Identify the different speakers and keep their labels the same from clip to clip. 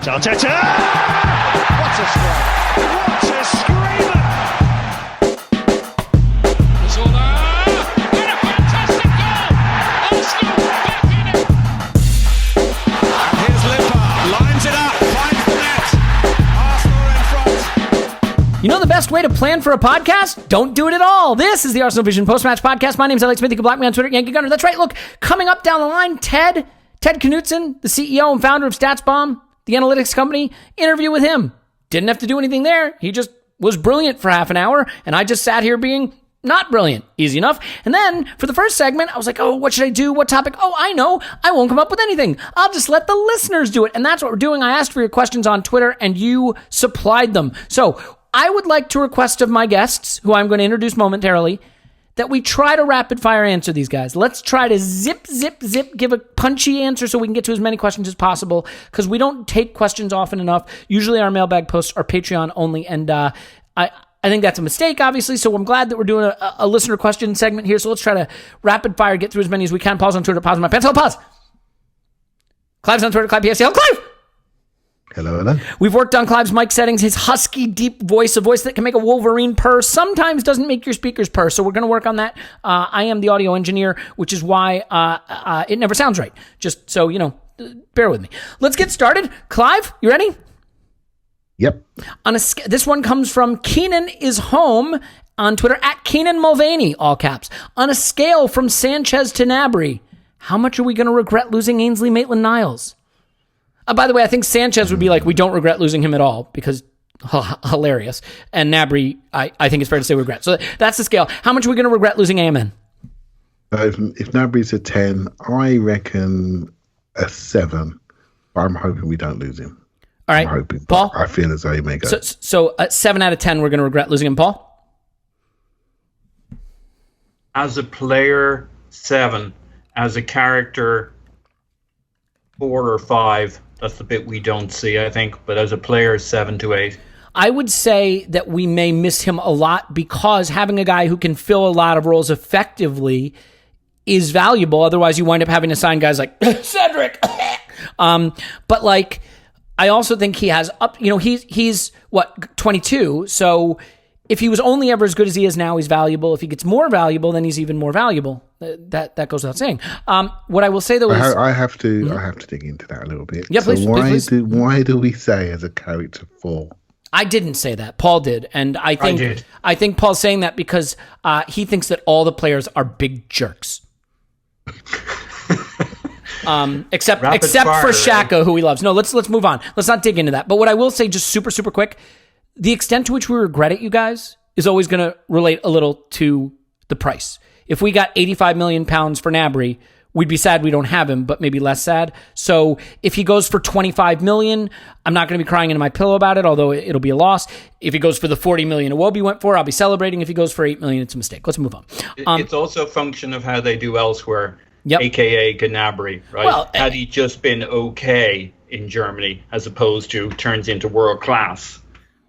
Speaker 1: Arteta! What a strike! What a screamer! Zola! And a fantastic goal! Arsenal back in it! And here's Lippard, lines it up, finds the net. Arsenal are in front.
Speaker 2: You know the best way to plan for a podcast? Don't do it at all. This is the Arsenal Vision Post-Match Podcast. My name's Elliot Smith. You can block me on Twitter, Yankee Gunner. That's right. Look, coming up down the line, Ted Knutson, the CEO and founder of StatsBomb, the analytics company, interview with him. Didn't have to do anything there. He just was brilliant for half an hour, and I just sat here being not brilliant. Easy enough. And then for the first segment, I was like, oh, what should I do? What topic? Oh, I know. I won't come up with anything. I'll just let the listeners do it. And that's what we're doing. I asked for your questions on Twitter, and you supplied them. So I would like to request of my guests, who I'm going to introduce momentarily, that we try to rapid fire answer these guys. Let's try to zip, give a punchy answer so we can get to as many questions as possible, because we don't take questions often enough. Usually our mailbag posts are Patreon only, and I think that's a mistake, obviously, so I'm glad that we're doing a listener question segment here, so let's try to rapid fire, get through as many as we can. Pause on Twitter, pause on my pants. Hello, pause. Clive's on Twitter, Clive PFC. Hello, Clive!
Speaker 3: Hello.
Speaker 2: We've worked on Clive's mic settings, his husky, deep voice, a voice that can make a Wolverine purr, sometimes doesn't make your speakers purr, so we're going to work on that. I am the audio engineer, which is why it never sounds right. Just so, bear with me. Let's get started. Clive, you ready?
Speaker 3: Yep.
Speaker 2: This one comes from Keenan is Home on Twitter, at Keenan Mulvaney, all caps. On a scale from Sanchez to Gnabry, how much are we going to regret losing Ainsley Maitland-Niles? By the way, I think Sanchez would be like, we don't regret losing him at all, because hilarious. And Gnabry, I think it's fair to say regret. So that's the scale. How much are we going to regret losing AMN?
Speaker 3: If Gnabry's a 10, I reckon a 7. But I'm hoping we don't lose him.
Speaker 2: All right,
Speaker 3: I'm hoping,
Speaker 2: Paul?
Speaker 3: I feel as though he may go.
Speaker 2: So 7 out of 10, we're going to regret losing him, Paul?
Speaker 4: As a player, 7. As a character, 4 or 5. That's the bit we don't see, I think. But as a player, 7 to 8.
Speaker 2: I would say that we may miss him a lot, because having a guy who can fill a lot of roles effectively is valuable. Otherwise, you wind up having to sign guys like Cedric. But like, I also think he has he's 22. So if he was only ever as good as he is now, he's valuable. If he gets more valuable, then he's even more valuable. That goes without saying. What I will say though is
Speaker 3: I have to dig into that a little bit.
Speaker 2: Yeah, please.
Speaker 3: Why do we say as a character 4?
Speaker 2: I didn't say that. Paul did, and I
Speaker 4: did.
Speaker 2: think Paul's saying that because he thinks that all the players are big jerks. Except for Xhaka, right? Who he loves. No, let's move on. Let's not dig into that. But what I will say, just super quick, the extent to which we regret it, you guys, is always going to relate a little to the price. If we got £85 million for Gnabry, we'd be sad we don't have him, but maybe less sad. So if he goes for $25 million, I'm not going to be crying into my pillow about it, although it'll be a loss. If he goes for the $40 million Iwobi went for, I'll be celebrating. If he goes for $8 million, it's a mistake. Let's move on.
Speaker 4: It's also a function of how they do elsewhere,
Speaker 2: yep.
Speaker 4: a.k.a. Gnabry, right? Well, had he just been okay in Germany, as opposed to turns into world class,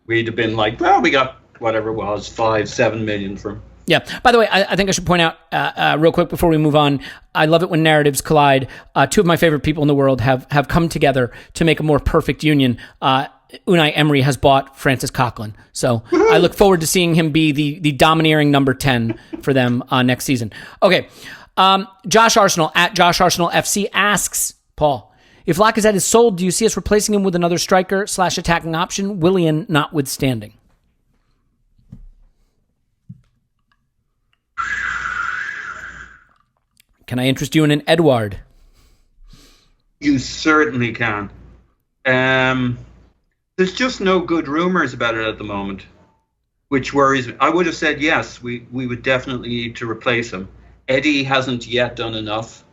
Speaker 4: we'd have been like, well, we got whatever it was, 5-7 million for him.
Speaker 2: Yeah. By the way, I think I should point out real quick before we move on, I love it when narratives collide. Two of my favorite people in the world have come together to make a more perfect union. Unai Emery has bought Francis Coquelin. So I look forward to seeing him be the domineering number 10 for them next season. Okay. Josh Arsenal, at Josh Arsenal FC, asks, Paul, if Lacazette is sold, do you see us replacing him with another striker / attacking option, Willian notwithstanding? Can I interest you in an Edouard?
Speaker 4: You certainly can. There's just no good rumors about it at the moment, which worries me. I would have said yes, we would definitely need to replace him. Eddie hasn't yet done enough.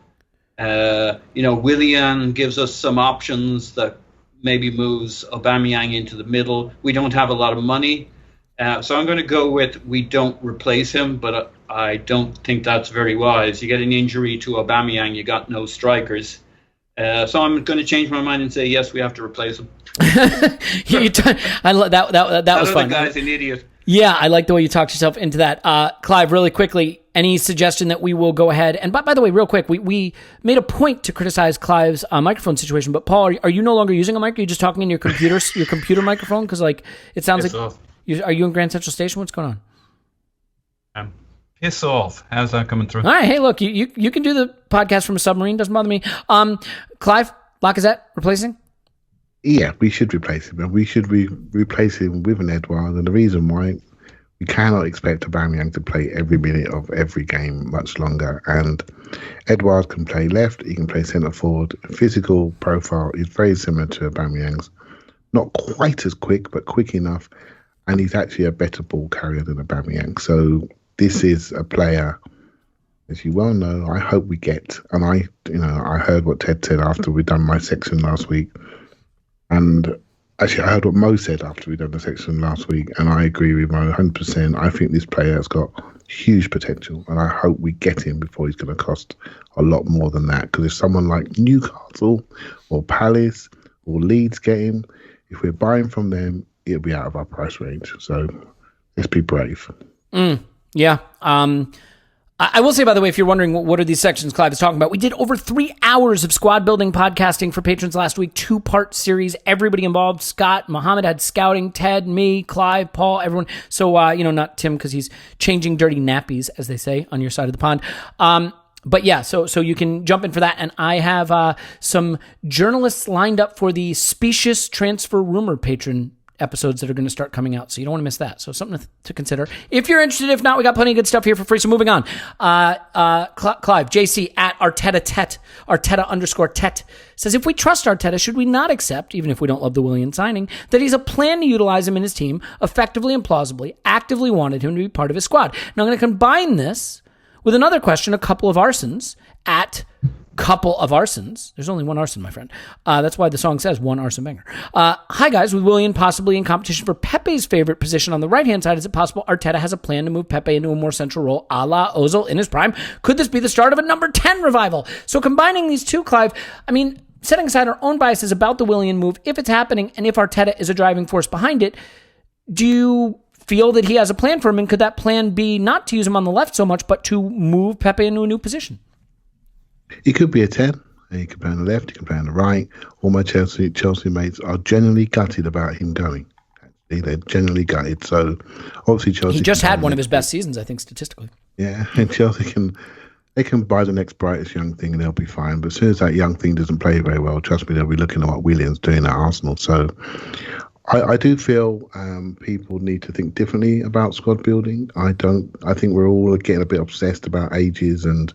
Speaker 4: Willian gives us some options that maybe moves Aubameyang into the middle. We don't have a lot of money. So I'm going to go with we don't replace him, but I don't think that's very wise. You get an injury to Aubameyang, you got no strikers. So I'm going to change my mind and say, yes, we have to replace him.
Speaker 2: I love that was fun.
Speaker 4: The guy's an idiot.
Speaker 2: Yeah, I like the way you talked yourself into that. Clive, really quickly, any suggestion that we will go ahead? And by the way, real quick, we made a point to criticize Clive's microphone situation, but Paul, are you no longer using a mic? Are you just talking in your computer microphone? Because it sounds
Speaker 5: Piss
Speaker 2: like...
Speaker 5: off.
Speaker 2: Are you in Grand Central Station? What's going on?
Speaker 5: Piss off. How's that coming through?
Speaker 2: All right, hey, look, you can do the podcast from a submarine. Doesn't bother me. Clive, Lacazette, replacing?
Speaker 3: Yeah, we should replace him. And we should replace him with an Edouard. And the reason why, we cannot expect Aubameyang to play every minute of every game much longer. And Edouard can play left. He can play centre forward. Physical profile is very similar to Aubameyang's. Not quite as quick, but quick enough. And he's actually a better ball carrier than Aubameyang. So this is a player, as you well know, I hope we get. And I heard what Ted said after we'd done my section last week. And actually, I heard what Mo said after we'd done the section last week. And I agree with Mo 100%. I think this player has got huge potential. And I hope we get him before he's going to cost a lot more than that. Because if someone like Newcastle or Palace or Leeds get him, if we're buying from them, it'll be out of our price range. So let's be brave.
Speaker 2: Yeah. I will say, by the way, if you're wondering what are these sections Clive is talking about, we did over 3 hours of squad building podcasting for patrons last week, 2-part series, everybody involved. Scott, Mohammed had scouting, Ted, me, Clive, Paul, everyone. So, not Tim because he's changing dirty nappies, as they say, on your side of the pond. But yeah, so you can jump in for that. And I have some journalists lined up for the specious transfer rumor patron episodes that are going to start coming out. So you don't want to miss that. So something to consider. If you're interested, if not, we got plenty of good stuff here for free. So moving on. Clive, JC at Arteta_Tet says, if we trust Arteta, should we not accept, even if we don't love the Willian signing, that he's a plan to utilize him in his team effectively and plausibly, actively wanted him to be part of his squad? Now I'm going to combine this with another question, a couple of arsons at couple of arsons. There's only one arson, my friend. That's why the song says one arson banger. Hi, guys. With Willian possibly in competition for Pepe's favorite position on the right-hand side, is it possible Arteta has a plan to move Pepe into a more central role a la Ozil in his prime? Could this be the start of a number 10 revival? So combining these two, Clive, setting aside our own biases about the Willian move, if it's happening and if Arteta is a driving force behind it, do you feel that he has a plan for him? And could that plan be not to use him on the left so much, but to move Pepe into a new position?
Speaker 3: He could be a 10. He can play on the left, he can play on the right. All my Chelsea mates are generally gutted about him going. Actually, they're generally gutted. So obviously Chelsea...
Speaker 2: He just had one of his best seasons, I think, statistically.
Speaker 3: Yeah, and Chelsea can buy the next brightest young thing and they'll be fine. But as soon as that young thing doesn't play very well, trust me, they'll be looking at what Willian's doing at Arsenal. So I do feel people need to think differently about squad building. I think we're all getting a bit obsessed about ages, and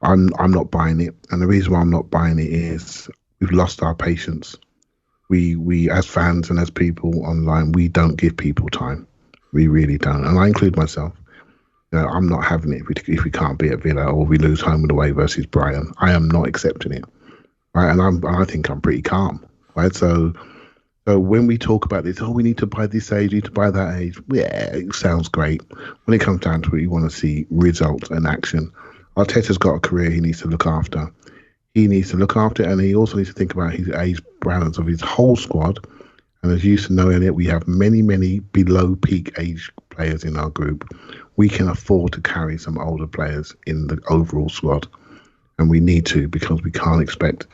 Speaker 3: I'm not buying it. And the reason why I'm not buying it is we've lost our patience. We as fans and as people online, we don't give people time. We really don't. And I include myself. I'm not having it if we can't be at Villa or we lose home and away versus Brighton. I am not accepting it. Right? And I think I'm pretty calm. Right? So when we talk about this, we need to buy this age, we need to buy that age. Yeah, it sounds great. When it comes down to it, you want to see results and action. Arteta's got a career he needs to look after. He needs to look after it, and he also needs to think about his age balance of his whole squad. And as you used to know, Elliot, we have many, many below peak age players in our group. We can afford to carry some older players in the overall squad. And we need to, because we can't expect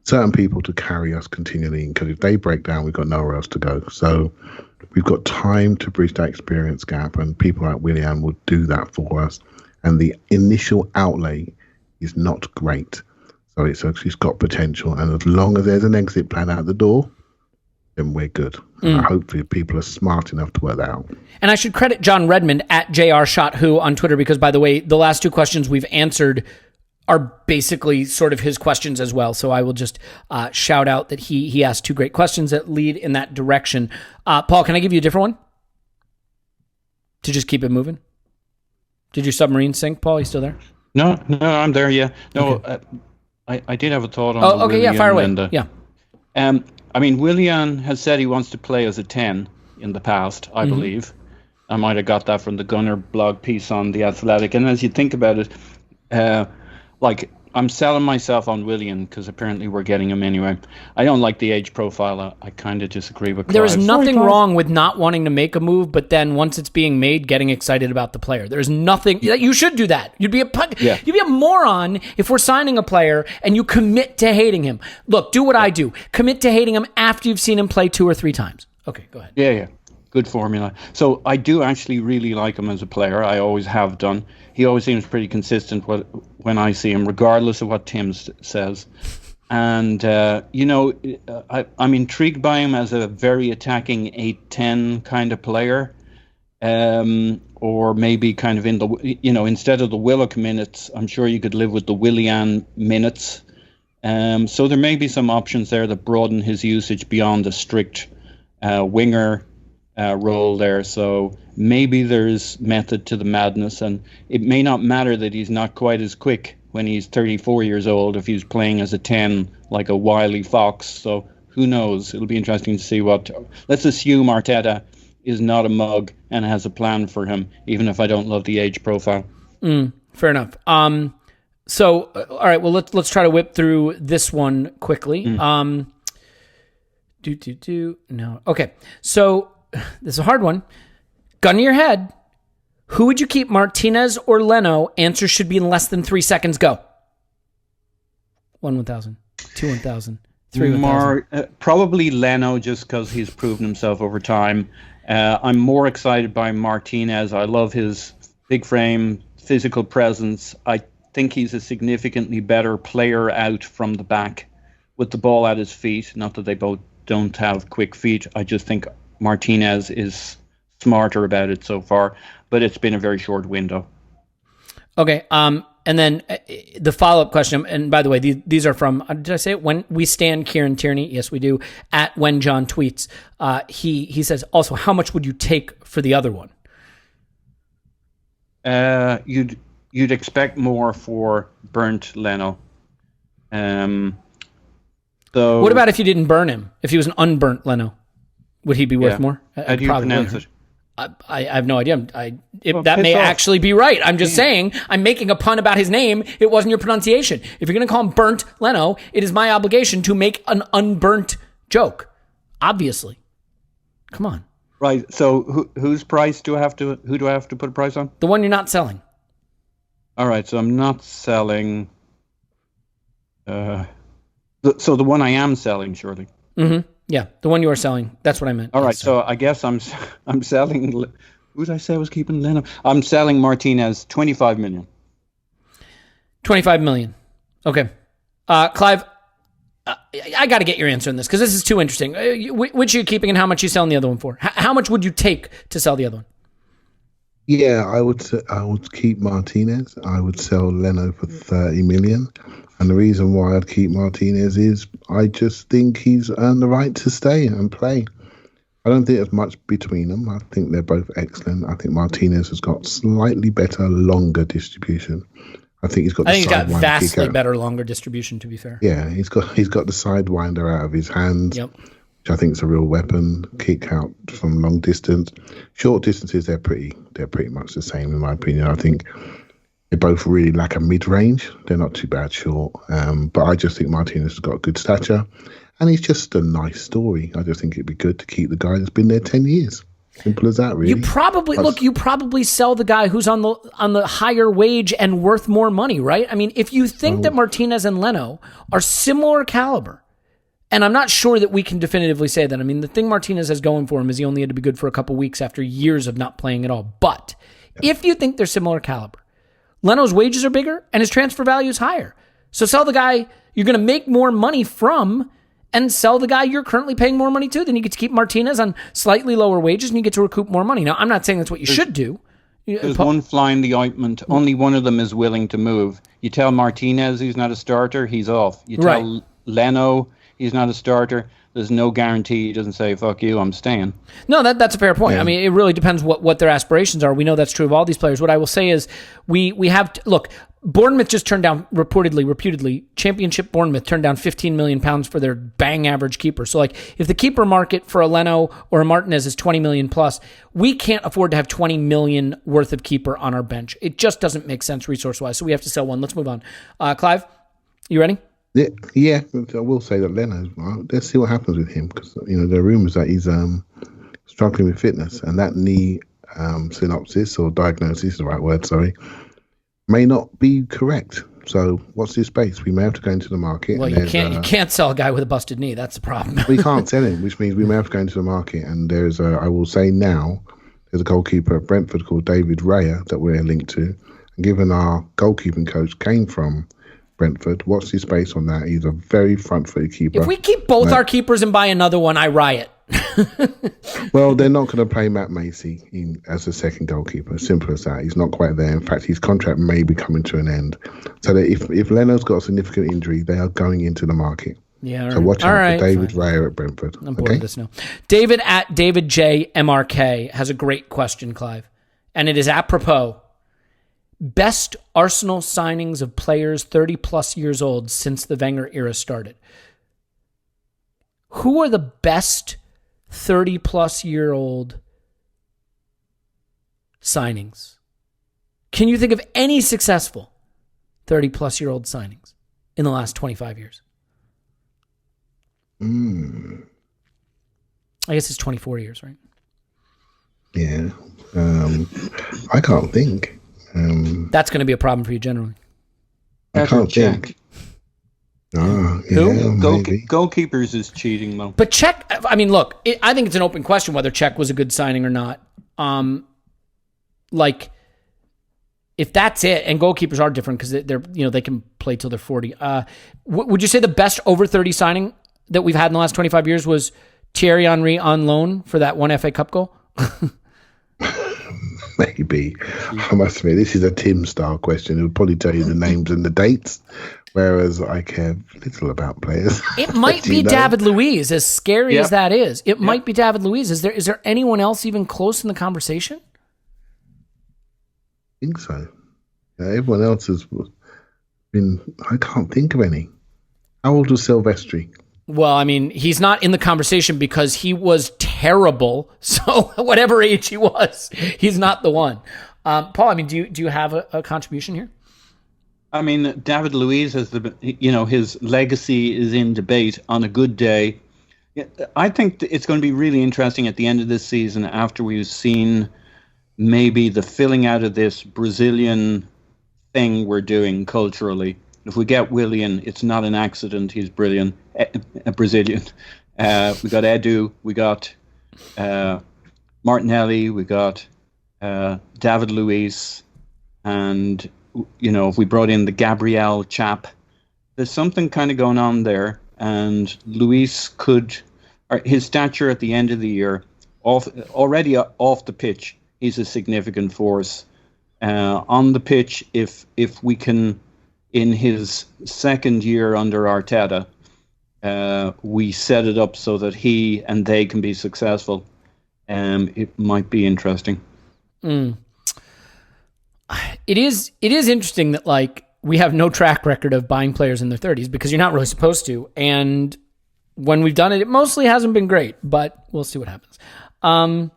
Speaker 3: certain people to carry us continually, because if they break down, we've got nowhere else to go. So we've got time to bridge that experience gap, and people like Willian will do that for us. And the initial outlay is not great. So it's got potential. And as long as there's an exit plan out the door, then we're good. And hopefully people are smart enough to work that out. And
Speaker 2: I should credit John Redmond at JRShotWho on Twitter, because, by the way, the last two questions we've answered are basically sort of his questions as well. So I will just shout out that he asked two great questions that lead in that direction. Paul, can I give you a different one to just keep it moving? Did your submarine sink, Paul? You still there?
Speaker 4: No, I'm there. Yeah, no, okay. I did have a thought on. Oh, okay,
Speaker 2: Willian, yeah, fire away.
Speaker 4: Yeah. Willian has said he wants to play as a 10 in the past, I believe. I might have got that from the Gunner blog piece on The Athletic. And as you think about it,
Speaker 6: I'm selling myself on Willian because apparently we're getting him anyway. I don't like the age profile. I kind of disagree with Clive.
Speaker 2: There is nothing wrong with not wanting to make a move, but then once it's being made, getting excited about the player. There's nothing. You should do that. You'd be a moron if we're signing a player and you commit to hating him. Look, do what I do. Commit to hating him after you've seen him play 2 or 3 times. Okay, go ahead.
Speaker 6: Yeah. Good formula. So I do actually really like him as a player. I always have done. He always seems pretty consistent when I see him, regardless of what Tim says. And, I'm intrigued by him as a very attacking 8-10 kind of player. Or maybe kind of in the, instead of the Willock minutes, I'm sure you could live with the Willian minutes. So there may be some options there that broaden his usage beyond the strict winger role there. So maybe there's method to the madness, and it may not matter that he's not quite as quick when he's 34 years old if he's playing as a 10 like a wily fox. So who knows? It'll be interesting to see let's assume Arteta is not a mug and has a plan for him, even if I don't love the age profile.
Speaker 2: Fair enough. So all right, well let's try to whip through this one quickly. No. Okay. So this is a hard one. Gun to your head. Who would you keep, Martinez or Leno? Answer should be in less than 3 seconds. Go. 1, 1,000. 2, 1,000. 3, 1,000.
Speaker 6: Probably Leno, just because he's proven himself over time. I'm more excited by Martinez. I love his big frame, physical presence. I think he's a significantly better player out from the back with the ball at his feet. Not that they both don't have quick feet. I just think Martinez is smarter about it so far, but it's been a very short window. Okay.
Speaker 2: And then the follow-up question, and by the way, these are from, did I say it? When we stand Kieran Tierney? Yes, we do. At When John Tweets. He says, also, how much would you take for the other one?
Speaker 6: You'd expect more for burnt Leno. So
Speaker 2: what about if you didn't burn him? If he was an unburnt Leno? Would he be worth more?
Speaker 6: How do you pronounce it?
Speaker 2: I have no idea. That may actually be right. I'm just saying, I'm making a pun about his name. It wasn't your pronunciation. If you're going to call him Burnt Leno, it is my obligation to make an unburnt joke. Obviously. Come on.
Speaker 6: Right. So whose price who do I have to put a price on?
Speaker 2: The one you're not selling.
Speaker 6: All right. So I'm not selling. So the one I am selling, surely.
Speaker 2: Mm-hmm. Yeah, the one you are selling. That's what I meant.
Speaker 6: All right, so I guess I'm selling. Who did I say I was keeping Leno? I'm selling Martinez 25 million.
Speaker 2: 25 million. Okay, Clive, I got to get your answer on this because this is too interesting. Which are you keeping and how much are you selling the other one for? How much would you take to sell the other one?
Speaker 3: Yeah, I would keep Martinez. I would sell Leno for 30 million. And the reason why I'd keep Martinez is I just think he's earned the right to stay and play. I don't think there's much between them. I think they're both excellent. I think Martinez has got slightly better, longer distribution. I think he's got
Speaker 2: vastly better, longer distribution, to be fair.
Speaker 3: Yeah, he's got the sidewinder out of his hands,
Speaker 2: yep.
Speaker 3: Which I think is a real weapon. Kick out from long distance. Short distances, they're pretty much the same, in my opinion. I think they both really lack a mid-range. They're not too bad short. But I just think Martinez has got good stature. And he's just a nice story. I just think it'd be good to keep the guy that's been there 10 years. Simple as that, really. You
Speaker 2: probably sell the guy who's on the higher wage and worth more money, right? I mean, if you think that Martinez and Leno are similar caliber, and I'm not sure that we can definitively say that. I mean, the thing Martinez has going for him is he only had to be good for a couple weeks after years of not playing at all. But if you think they're similar caliber, Leno's wages are bigger and his transfer value is higher. So sell the guy you're going to make more money from and sell the guy you're currently paying more money to. Then you get to keep Martinez on slightly lower wages and you get to recoup more money. Now, I'm not saying that's what you should do.
Speaker 6: There's one fly in the ointment. Only one of them is willing to move. You tell Martinez he's not a starter, he's off. You tell Leno he's not a starter, there's no guarantee he doesn't say, fuck you, I'm staying.
Speaker 2: No, that's a fair point. Yeah. I mean, it really depends what their aspirations are. We know that's true of all these players. What I will say is we have to, look, Bournemouth just turned down, reputedly, Championship Bournemouth turned down £15 million for their bang average keeper. So, like, if the keeper market for a Leno or a Martinez is 20 million plus, we can't afford to have 20 million worth of keeper on our bench. It just doesn't make sense resource-wise. So we have to sell one. Let's move on. Clive? You ready?
Speaker 3: Yeah. I will say that Leno. Let's see what happens with him because there are rumours that he's struggling with fitness, and that knee synopsis or diagnosis is the right word. Sorry, may not be correct. So what's his space? We may have to go into the market.
Speaker 2: Well, you can't sell a guy with a busted knee. That's the problem.
Speaker 3: We can't sell him, which means we may have to go into the market. And there's I will say now, there's a goalkeeper at Brentford called David Raya that we're linked to. And given our goalkeeping coach came from Brentford, what's his space on that? He's a very front-footed keeper.
Speaker 2: If we keep both our keepers and buy another one, I riot.
Speaker 3: Well, they're not going to play Matt Macy as a second goalkeeper. Simple as that. He's not quite there. In fact, his contract may be coming to an end. So that if Leno's got a significant injury, they are going into the market.
Speaker 2: Yeah.
Speaker 3: So watch out for David Raya at Brentford.
Speaker 2: I'm bored of this now. David at David J MRK has a great question, Clive, and it is apropos. Best Arsenal signings of players 30 plus years old since the Wenger era started. Who are the best 30 plus year old signings? Can you think of any successful 30 plus year old signings in the last 25 years? I guess it's 24 years, right?
Speaker 3: Yeah. I can't think.
Speaker 2: That's going to be a problem for you generally.
Speaker 3: I can't think.
Speaker 6: Who? Goalkeepers is cheating, though.
Speaker 2: But Czech, I mean, look, I think it's an open question whether Czech was a good signing or not. If that's it, and goalkeepers are different because they're they can play till they're 40. Would you say the best over 30 signing that we've had in the last 25 years was Thierry Henry on loan for that one FA Cup goal?
Speaker 3: Maybe. I must admit, this is a Tim style question. It would probably tell you the names and the dates, whereas I care little about players.
Speaker 2: It might be David Luiz, as scary as that is. It might be David Luiz. Is there anyone else even close in the conversation?
Speaker 3: I think so. Everyone else has been. I can't think of any. How old was Silvestri?
Speaker 2: Well, I mean, he's not in the conversation because he was terrible. So whatever age he was, he's not the one. Paul, I mean, do you have a contribution here?
Speaker 6: I mean, David Luiz has his legacy is in debate on a good day. I think it's going to be really interesting at the end of this season after we've seen maybe the filling out of this Brazilian thing we're doing culturally. If we get Willian, it's not an accident. He's brilliant. Brazilian. We got Edu. We got Martinelli. We got David Luiz. And, if we brought in the Gabriel chap, there's something kind of going on there. And Luiz his stature at the end of the year, already off the pitch, he's a significant force. On the pitch, if we can, in his second year under Arteta, we set it up so that he and they can be successful. It might be interesting.
Speaker 2: It is interesting that we have no track record of buying players in their 30s because you're not really supposed to. And when we've done it, it mostly hasn't been great, but we'll see what happens. How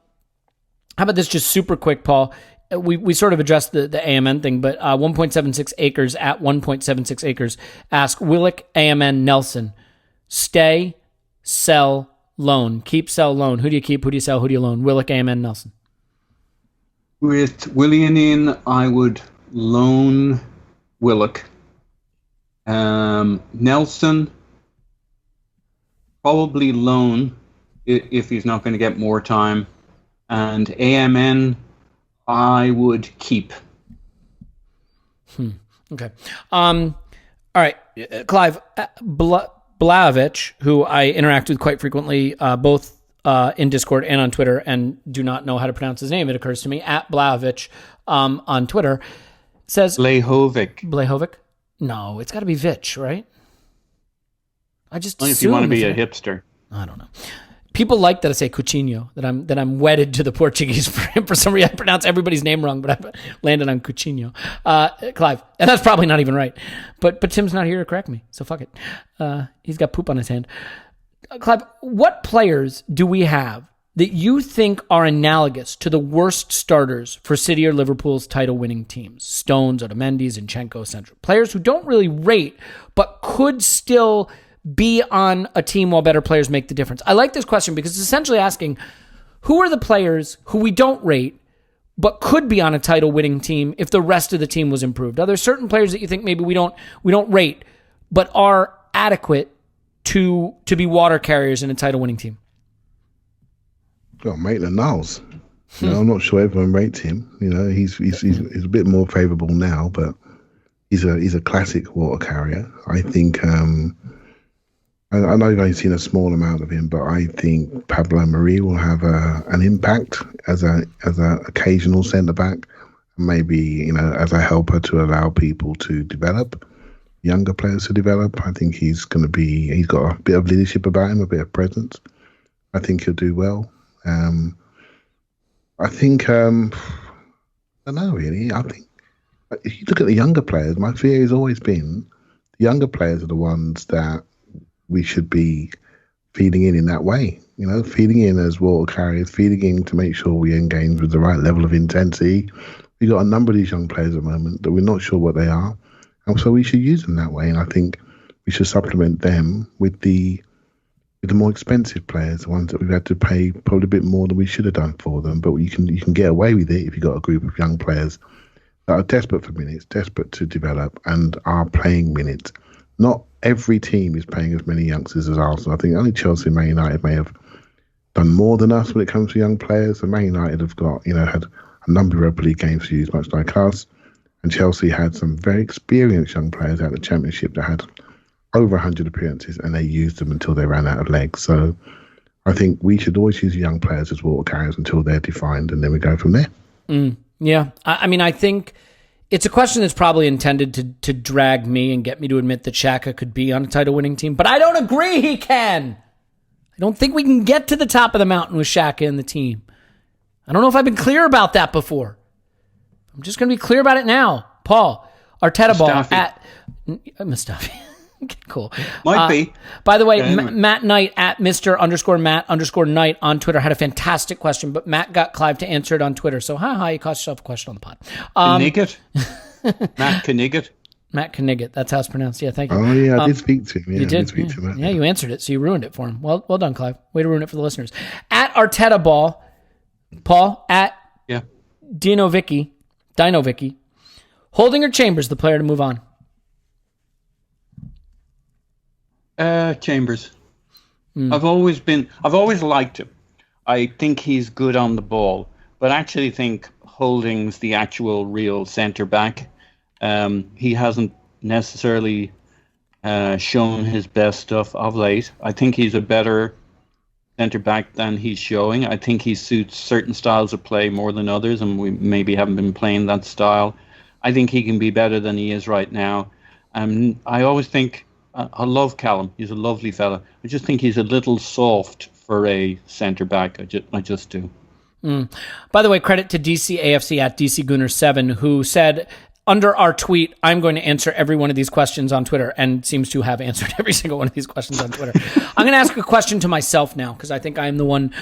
Speaker 2: about this just super quick, Paul? We sort of addressed the AMN thing, but 1.76 acres at 1.76 acres ask Willick, AMN, Nelson, stay, sell, loan. Keep, sell, loan. Who do you keep? Who do you sell? Who do you loan? Willick, AMN, Nelson.
Speaker 6: With Willian in, I would loan Willick. Nelson, probably loan if he's not going to get more time. And AMN, I would keep.
Speaker 2: Okay. All right. Clive, Blavich, who I interact with quite frequently, both in Discord and on Twitter, and do not know how to pronounce his name, it occurs to me, at Blavich on Twitter, says... Blahovic? No, it's got to be Vich, right? I just
Speaker 6: only if you want to be a hipster.
Speaker 2: I don't know. People like that I say Coutinho, that I'm wedded to the Portuguese for some reason. I pronounce everybody's name wrong, but I landed on Coutinho. Clive, and that's probably not even right. But Tim's not here to correct me, so fuck it. He's got poop on his hand. Clive, what players do we have that you think are analogous to the worst starters for City or Liverpool's title-winning teams? Stones, Otamendi, Zinchenko, Central. Players who don't really rate, but could still be on a team while better players make the difference. I like this question because it's essentially asking, who are the players who we don't rate, but could be on a title-winning team if the rest of the team was improved? Are there certain players that you think maybe we don't rate, but are adequate to be water carriers in a title-winning team?
Speaker 3: Got Maitland-Niles. I'm not sure everyone rates him. He's a bit more favourable now, but he's a classic water carrier. I think. I know you've only seen a small amount of him, but I think Pablo Mari will have an impact as a occasional centre back, maybe as a helper to allow people to develop, younger players to develop. I think he's got a bit of leadership about him, a bit of presence. I think he'll do well. I think, I don't know really. I think if you look at the younger players, my fear has always been the younger players are the ones that we should be feeding in that way. Feeding in as water carriers, feeding in to make sure we engage with the right level of intensity. We've got a number of these young players at the moment that we're not sure what they are. And so we should use them that way. And I think we should supplement them with the more expensive players, the ones that we've had to pay probably a bit more than we should have done for them. But you can get away with it if you've got a group of young players that are desperate for minutes, desperate to develop, and are playing minutes. Not every team is playing as many youngsters as Arsenal. I think only Chelsea and Man United may have done more than us when it comes to young players. And Man United have got, had a number of Europa League games to use, much like us. And Chelsea had some very experienced young players out of the Championship that had over 100 appearances, and they used them until they ran out of legs. So I think we should always use young players as water carriers until they're defined, and then we go from there.
Speaker 2: Yeah. I think it's a question that's probably intended to drag me and get me to admit that Xhaka could be on a title-winning team, but I don't agree he can. I don't think we can get to the top of the mountain with Xhaka in the team. I don't know if I've been clear about that before. I'm just going to be clear about it now. Paul, Arteta Ball at Mustafi. Cool.
Speaker 6: Might be.
Speaker 2: By the way, Matt Knight at Mr_Matt_Knight on Twitter had a fantastic question, but Matt got Clive to answer it on Twitter. So, you cost yourself a question on the pod.
Speaker 6: Knigget? Matt Knigget?
Speaker 2: Matt Knigget. That's how it's pronounced. Yeah, thank you.
Speaker 3: Oh, yeah, I did speak to him. Yeah,
Speaker 2: you did?
Speaker 3: Speak to him.
Speaker 2: Yeah, you answered it, so you ruined it for him. Well done, Clive. Way to ruin it for the listeners. At Arteta Ball, Paul, at Dino Vicky, Holding or Chambers, the player to move on?
Speaker 6: Chambers. I've always liked him. I think he's good on the ball, but I actually think Holding's the actual real centre back. He hasn't necessarily shown his best stuff of late. I think he's a better centre back than he's showing. I think he suits certain styles of play more than others, and we maybe haven't been playing that style. I think he can be better than he is right now. I always think I love Callum. He's a lovely fella. I just think he's a little soft for a centre back. I just do.
Speaker 2: By the way, credit to DCAFC at DCGooner7, who said under our tweet, I'm going to answer every one of these questions on Twitter, and seems to have answered every single one of these questions on Twitter. I'm going to ask a question to myself now, because I think I am the one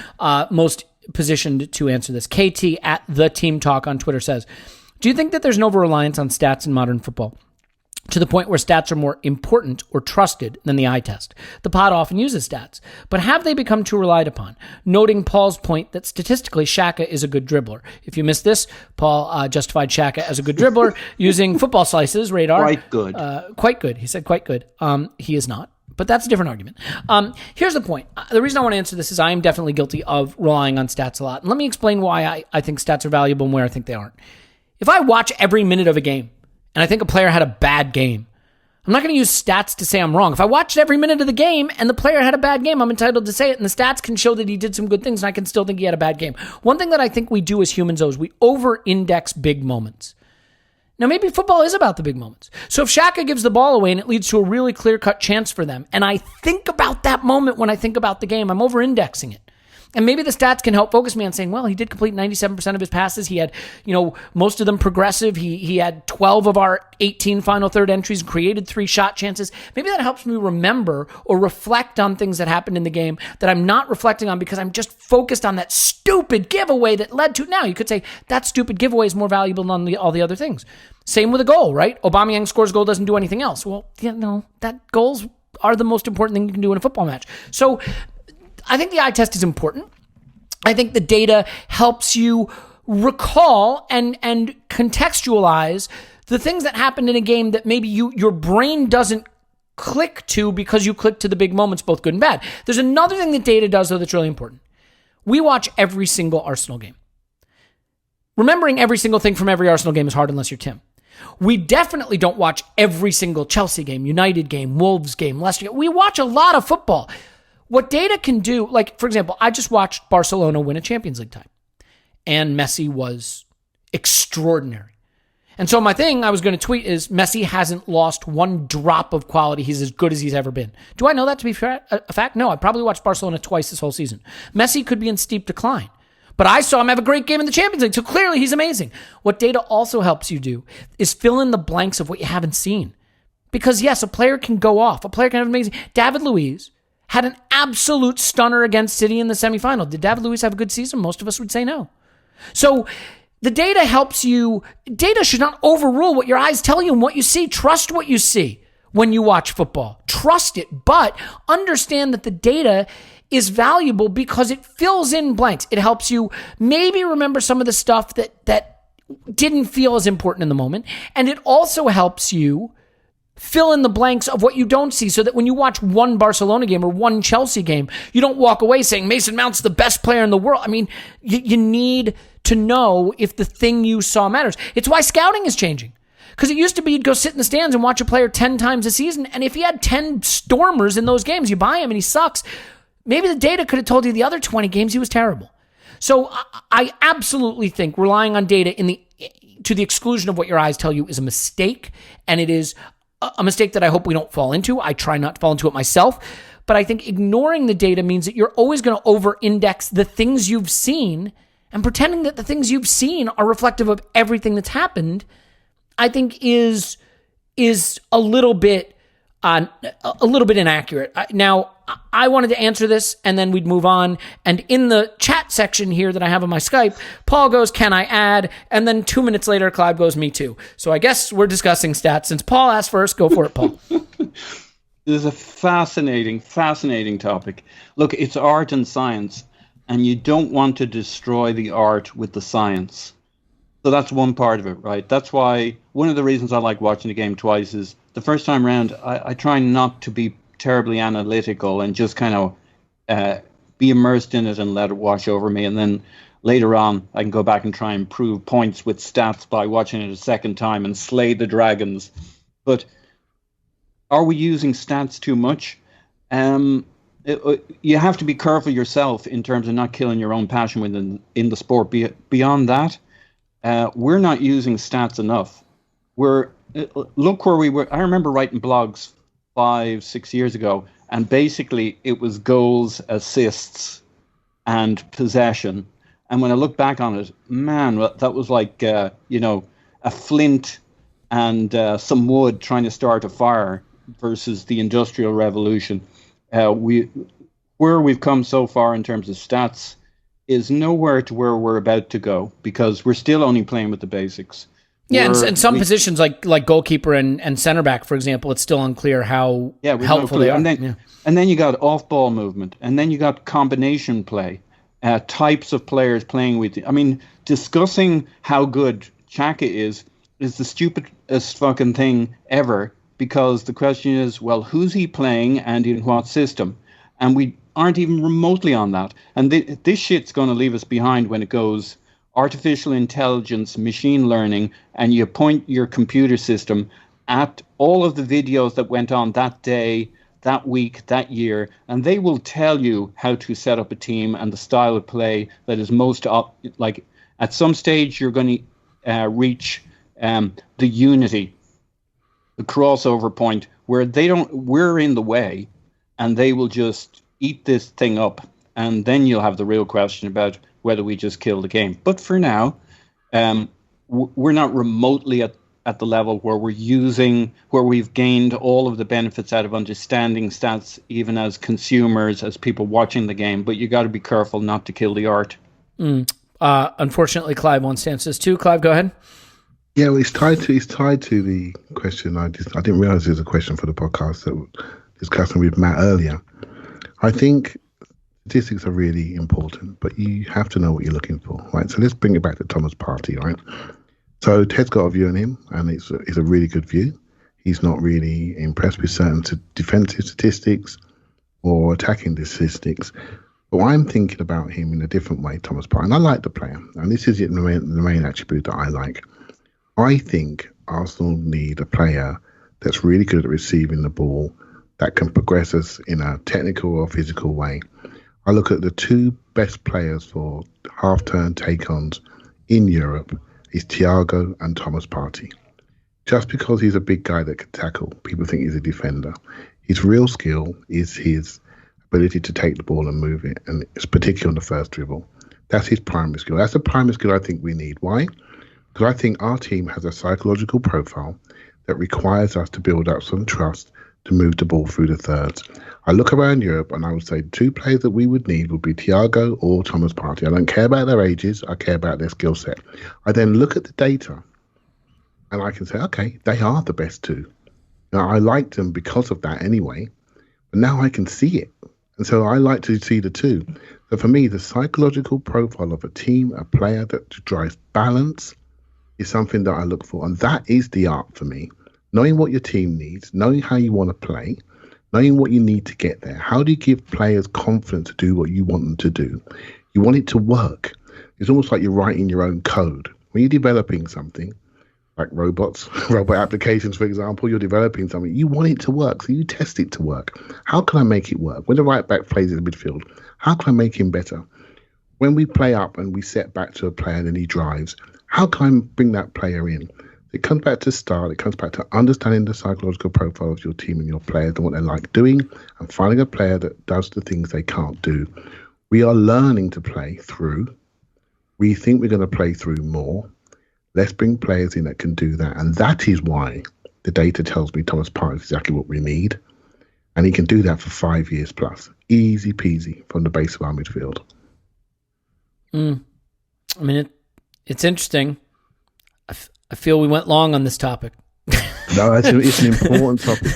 Speaker 2: most positioned to answer this. KT at The Team Talk on Twitter says, do you think that there's an over-reliance on stats in modern football, to the point where stats are more important or trusted than the eye test? The pod often uses stats, but have they become too relied upon? Noting Paul's point that statistically Xhaka is a good dribbler. If you missed this, Paul justified Xhaka as a good dribbler using Football Slice's radar.
Speaker 6: Quite good.
Speaker 2: Quite good. He said quite good. He is not. But that's a different argument. Here's the point. The reason I want to answer this is I am definitely guilty of relying on stats a lot. And let me explain why I think stats are valuable and where I think they aren't. If I watch every minute of a game, and I think a player had a bad game, I'm not going to use stats to say I'm wrong. If I watched every minute of the game and the player had a bad game, I'm entitled to say it, and the stats can show that he did some good things, and I can still think he had a bad game. One thing that I think we do as humans, though, is we over-index big moments. Now, maybe football is about the big moments. So if Xhaka gives the ball away and it leads to a really clear-cut chance for them, and I think about that moment when I think about the game, I'm over-indexing it. And maybe the stats can help focus me on saying, well, he did complete 97% of his passes. He had, most of them progressive. He had 12 of our 18 final third entries, created 3 shot chances. Maybe that helps me remember or reflect on things that happened in the game that I'm not reflecting on because I'm just focused on that stupid giveaway that led to. Now, you could say that stupid giveaway is more valuable than all the other things. Same with a goal, right? Aubameyang scores a goal, doesn't do anything else. Well, that goals are the most important thing you can do in a football match. So I think the eye test is important. I think the data helps you recall and contextualize the things that happened in a game that maybe your brain doesn't click to because you click to the big moments, both good and bad. There's another thing that data does, though, that's really important. We watch every single Arsenal game. Remembering every single thing from every Arsenal game is hard unless you're Tim. We definitely don't watch every single Chelsea game, United game, Wolves game, Leicester game. We watch a lot of football. What data can do, like, for example, I just watched Barcelona win a Champions League tie, and Messi was extraordinary. And so my thing I was going to tweet is Messi hasn't lost one drop of quality. He's as good as he's ever been. Do I know that to be a fact? No, I probably watched Barcelona twice this whole season. Messi could be in steep decline, but I saw him have a great game in the Champions League, so clearly he's amazing. What data also helps you do is fill in the blanks of what you haven't seen. Because yes, a player can go off. A player can have amazing. David Luiz had an absolute stunner against City in the semifinal. Did David Luiz have a good season? Most of us would say no. So the data helps you. Data should not overrule what your eyes tell you and what you see. Trust what you see when you watch football. Trust it, but understand that the data is valuable because it fills in blanks. It helps you maybe remember some of the stuff that didn't feel as important in the moment. And it also helps you fill in the blanks of what you don't see so that when you watch one Barcelona game or one Chelsea game, you don't walk away saying Mason Mount's the best player in the world. I mean, you need to know if the thing you saw matters. It's why scouting is changing. Because it used to be you'd go sit in the stands and watch a player 10 times a season, and if he had 10 stormers in those games, you buy him and he sucks. Maybe the data could have told you the other 20 games he was terrible. So I absolutely think relying on data to the exclusion of what your eyes tell you is a mistake, and it is a mistake that I hope we don't fall into. I try not to fall into it myself, but I think ignoring the data means that you're always going to over-index the things you've seen, and pretending that the things you've seen are reflective of everything that's happened, I think is a little bit inaccurate. Now, I wanted to answer this, and then we'd move on. And in the chat section here that I have on my Skype, Paul goes, "Can I add?" And then 2 minutes later, Clive goes, "Me too." So I guess we're discussing stats. Since Paul asked first, go for it, Paul.
Speaker 6: This is a fascinating topic. Look, it's art and science, and you don't want to destroy the art with the science. So that's one part of it, right? That's why one of the reasons I like watching the game twice is the first time around, I try not to be terribly analytical and just kind of be immersed in it and let it wash over me. And then later on, I can go back and try and prove points with stats by watching it a second time and slay the dragons. But are we using stats too much? You have to be careful yourself in terms of not killing your own passion in the sport. Beyond that, we're not using stats enough. Look where we were. I remember writing blogs 5-6 years ago, and basically it was goals, assists, and possession. And when I look back on it, man, that was like a flint and some wood trying to start a fire versus the Industrial Revolution. Where we've come so far in terms of stats is nowhere to where we're about to go, because we're still only playing with the basics.
Speaker 2: Yeah, and some positions like goalkeeper and center back, for example, it's still unclear how helpful they are.
Speaker 6: And then you got off-ball movement, and then you got combination play, types of players playing with you. I mean, discussing how good Xhaka is the stupidest fucking thing ever, because the question is, well, who's he playing and in what system? And we aren't even remotely on that. And this shit's going to leave us behind when it goes artificial intelligence, machine learning, and you point your computer system at all of the videos that went on that day, that week, that year, and they will tell you how to set up a team and the style of play that is most like. At some stage, you're going to reach the unity, the crossover point where we're in the way, and they will just eat this thing up and then you'll have the real question about whether we just kill the game. But for now, we're not remotely at the level where we've gained all of the benefits out of understanding stats, even as consumers, as people watching the game. But you got to be careful not to kill the art.
Speaker 2: Unfortunately, Clive wants to answer this too. Clive, go ahead.
Speaker 3: Yeah, well, it's tied to the question. I didn't realize there was a question for the podcast that we were discussing with Matt earlier. I think statistics are really important, but you have to know what you're looking for, right? So let's bring it back to Thomas Partey, right? So Ted's got a view on him, and it's a really good view. He's not really impressed with certain defensive statistics or attacking statistics. But I'm thinking about him in a different way, Thomas Partey. And I like the player, and this is the main attribute that I like. I think Arsenal need a player that's really good at receiving the ball, that can progress us in a technical or physical way. I look at the two best players for half-turn take-ons in Europe is Thiago and Thomas Partey. Just because he's a big guy that can tackle, people think he's a defender. His real skill is his ability to take the ball and move it, and it's particularly on the first dribble. That's his primary skill. That's the primary skill I think we need. Why? Because I think our team has a psychological profile that requires us to build up some trust to move the ball through the thirds. I look around Europe and I would say the two players that we would need would be Thiago or Thomas Partey. I don't care about their ages, I care about their skill set. I then look at the data and I can say, okay, they are the best two. Now, I liked them because of that anyway, but now I can see it. And so I like to see the two. So for me, the psychological profile of a team, a player that drives balance, is something that I look for. And that is the art for me. Knowing what your team needs, knowing how you want to play, knowing what you need to get there. How do you give players confidence to do what you want them to do? You want it to work. It's almost like you're writing your own code. When you're developing something, like robots, robot applications, for example, you're developing something, you want it to work, so you test it to work. How can I make it work? When the right back plays in the midfield, how can I make him better? When we play up and we set back to a player and then he drives, how can I bring that player in? It comes back to start. It comes back to understanding the psychological profile of your team and your players and what they like doing and finding a player that does the things they can't do. We are learning to play through. We think we're going to play through more. Let's bring players in that can do that. And that is why the data tells me Thomas Partey is exactly what we need. And he can do that for 5 years plus. Easy peasy from the base of our midfield.
Speaker 2: I mean, it's interesting. I feel we went long on this topic.
Speaker 3: No, it's an important topic.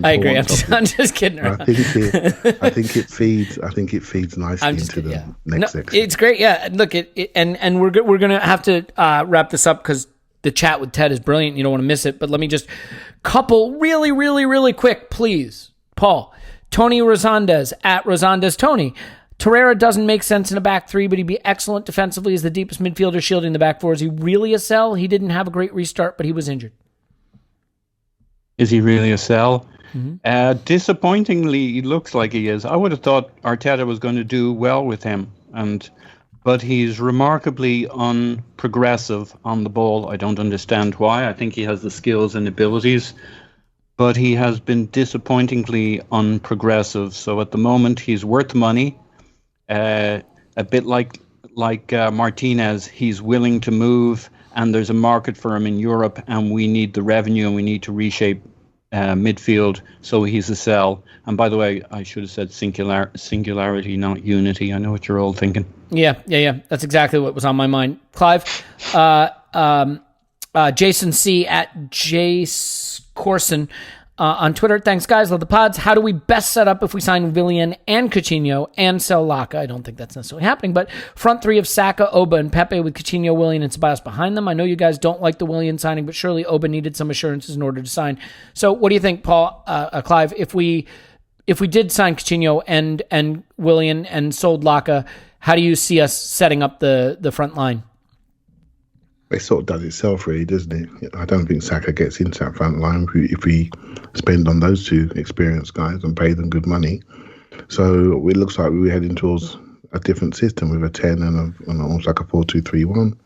Speaker 2: I agree. I'm just kidding around.
Speaker 3: I think it feeds nicely into the next section.
Speaker 2: It's great. Yeah. Look, and we're gonna have to wrap this up because the chat with Ted is brilliant. You don't want to miss it. But let me just couple really, really, really quick, please. Paul, Tony Rosandez at Rosandez Tony. Torreira doesn't make sense in a back three, but he'd be excellent defensively as the deepest midfielder shielding the back four. Is he really a sell? He didn't have a great restart, but he was injured.
Speaker 6: Is he really a sell? Mm-hmm. Disappointingly, he looks like he is. I would have thought Arteta was going to do well with him, but he's remarkably unprogressive on the ball. I don't understand why. I think he has the skills and abilities, but he has been disappointingly unprogressive. So at the moment, he's worth money. A bit like Martinez, he's willing to move, and there's a market for him in Europe, and we need the revenue, and we need to reshape midfield, so he's a sell. And by the way, I should have said singularity, not unity. I know what you're all thinking. Yeah.
Speaker 2: That's exactly what was on my mind. Clive, Jason C. at Jace Corson on Twitter. Thanks, guys. Love the pods. How do we best set up if we sign Willian and Coutinho and sell Laka? I don't think that's necessarily happening, but front three of Saka, Oba, and Pepe with Coutinho, Willian, and Ceballos behind them. I know you guys don't like the Willian signing, but surely Oba needed some assurances in order to sign. So what do you think, Paul, Clive, if we did sign Coutinho and Willian and sold Laka, how do you see us setting up the front line?
Speaker 3: It sort of does itself, really, doesn't it? I don't think Saka gets into that front line if we spend on those two experienced guys and pay them good money. So it looks like we're heading towards a different system with a 10 and almost like a 4-2-3-1.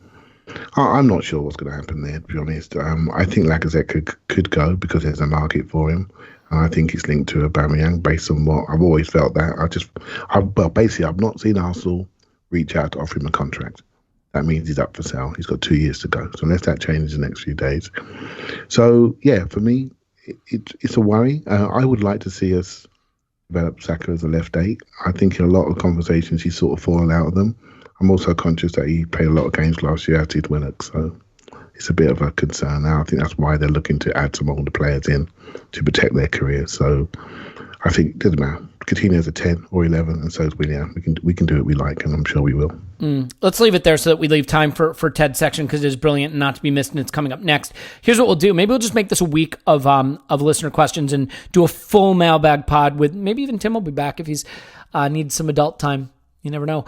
Speaker 3: I'm not sure what's going to happen there, to be honest. I think Lacazette could go because there's a market for him. And I think it's linked to Aubameyang based on what I've always felt that. I've not seen Arsenal reach out to offer him a contract. That means he's up for sale. He's got 2 years to go. So unless that changes in the next few days. So, yeah, for me, it's a worry. I would like to see us develop Saka as a left eight. I think in a lot of conversations he's sort of fallen out of them. I'm also conscious that he played a lot of games last year at Willock, so it's a bit of a concern now. I think that's why they're looking to add some older players in to protect their career. So I think it doesn't matter. Coutinho's a 10 or 11, and so is Willian. We can do what we like, and I'm sure we will.
Speaker 2: Let's leave it there so that we leave time for Ted's section, because it is brilliant and not to be missed, and it's coming up next. Here's what we'll do. Maybe we'll just make this a week of listener questions and do a full mailbag pod with maybe even Tim will be back if he's needs some adult time. You never know.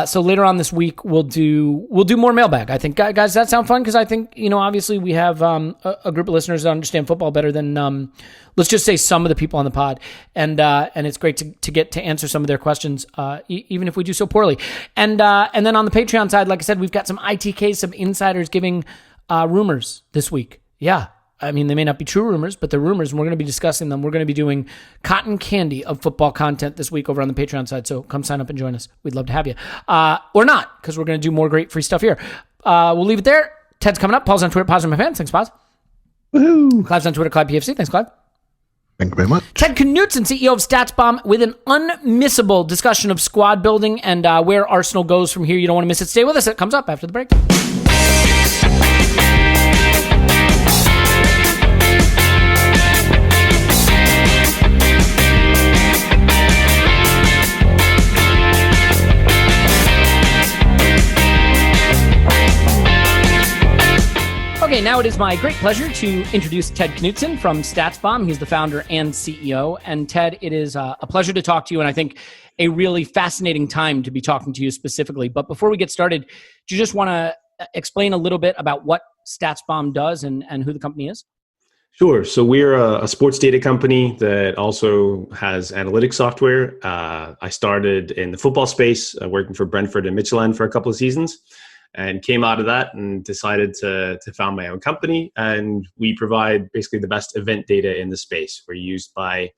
Speaker 2: So later on this week, we'll do more mailbag. I think, guys, does that sound fun? Because I think, obviously we have a group of listeners that understand football better than, let's just say, some of the people on the pod. And it's great to get to answer some of their questions, even if we do so poorly. And then on the Patreon side, like I said, we've got some ITKs, some insiders giving rumors this week. Yeah. I mean, they may not be true rumors, but they're rumors, and we're going to be discussing them. We're going to be doing cotton candy of football content this week over on the Patreon side, so come sign up and join us. We'd love to have you. Or not, because we're going to do more great free stuff here. We'll leave it there. Ted's coming up. Paul's on Twitter. Pause my fans. Thanks, Pause.
Speaker 3: Woohoo!
Speaker 2: Clive's on Twitter. Clive PFC. Thanks, Clive.
Speaker 3: Thank you very much.
Speaker 2: Ted Knutson, CEO of StatsBomb, with an unmissable discussion of squad building and where Arsenal goes from here. You don't want to miss it. Stay with us. It comes up after the break. Okay, now it is my great pleasure to introduce Ted Knutson from StatsBomb. He's the founder and CEO. And Ted, it is a pleasure to talk to you, and I think a really fascinating time to be talking to you specifically. But before we get started, do you just want to explain a little bit about what StatsBomb does and who the company is?
Speaker 7: Sure. So we're a sports data company that also has analytics software. I started in the football space, working for Brentford and Michelin for a couple of seasons, and came out of that and decided to found my own company. And we provide basically the best event data in the space. We're used by,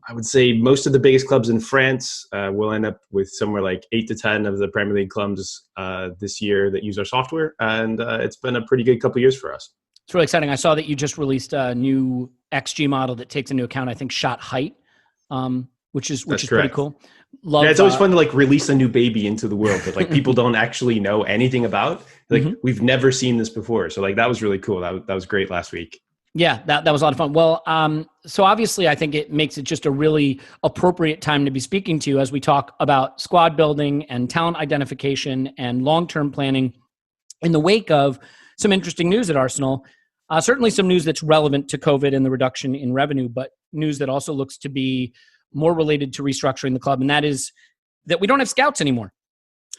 Speaker 7: I would say, most of the biggest clubs in France. We'll end up with somewhere like 8 to 10 of the Premier League clubs this year that use our software. And it's been a pretty good couple of years for us.
Speaker 2: It's really exciting. I saw that you just released a new XG model that takes into account, I think, shot height, which is pretty cool. Love,
Speaker 7: it's always fun to release a new baby into the world that people don't actually know anything about. We've never seen this before. So that was really cool. That was great last week.
Speaker 2: Yeah, that was a lot of fun. Well, so obviously I think it makes it just a really appropriate time to be speaking to you as we talk about squad building and talent identification and long-term planning in the wake of some interesting news at Arsenal. Certainly some news that's relevant to COVID and the reduction in revenue, but news that also looks to be more related to restructuring the club, and that is that we don't have scouts anymore.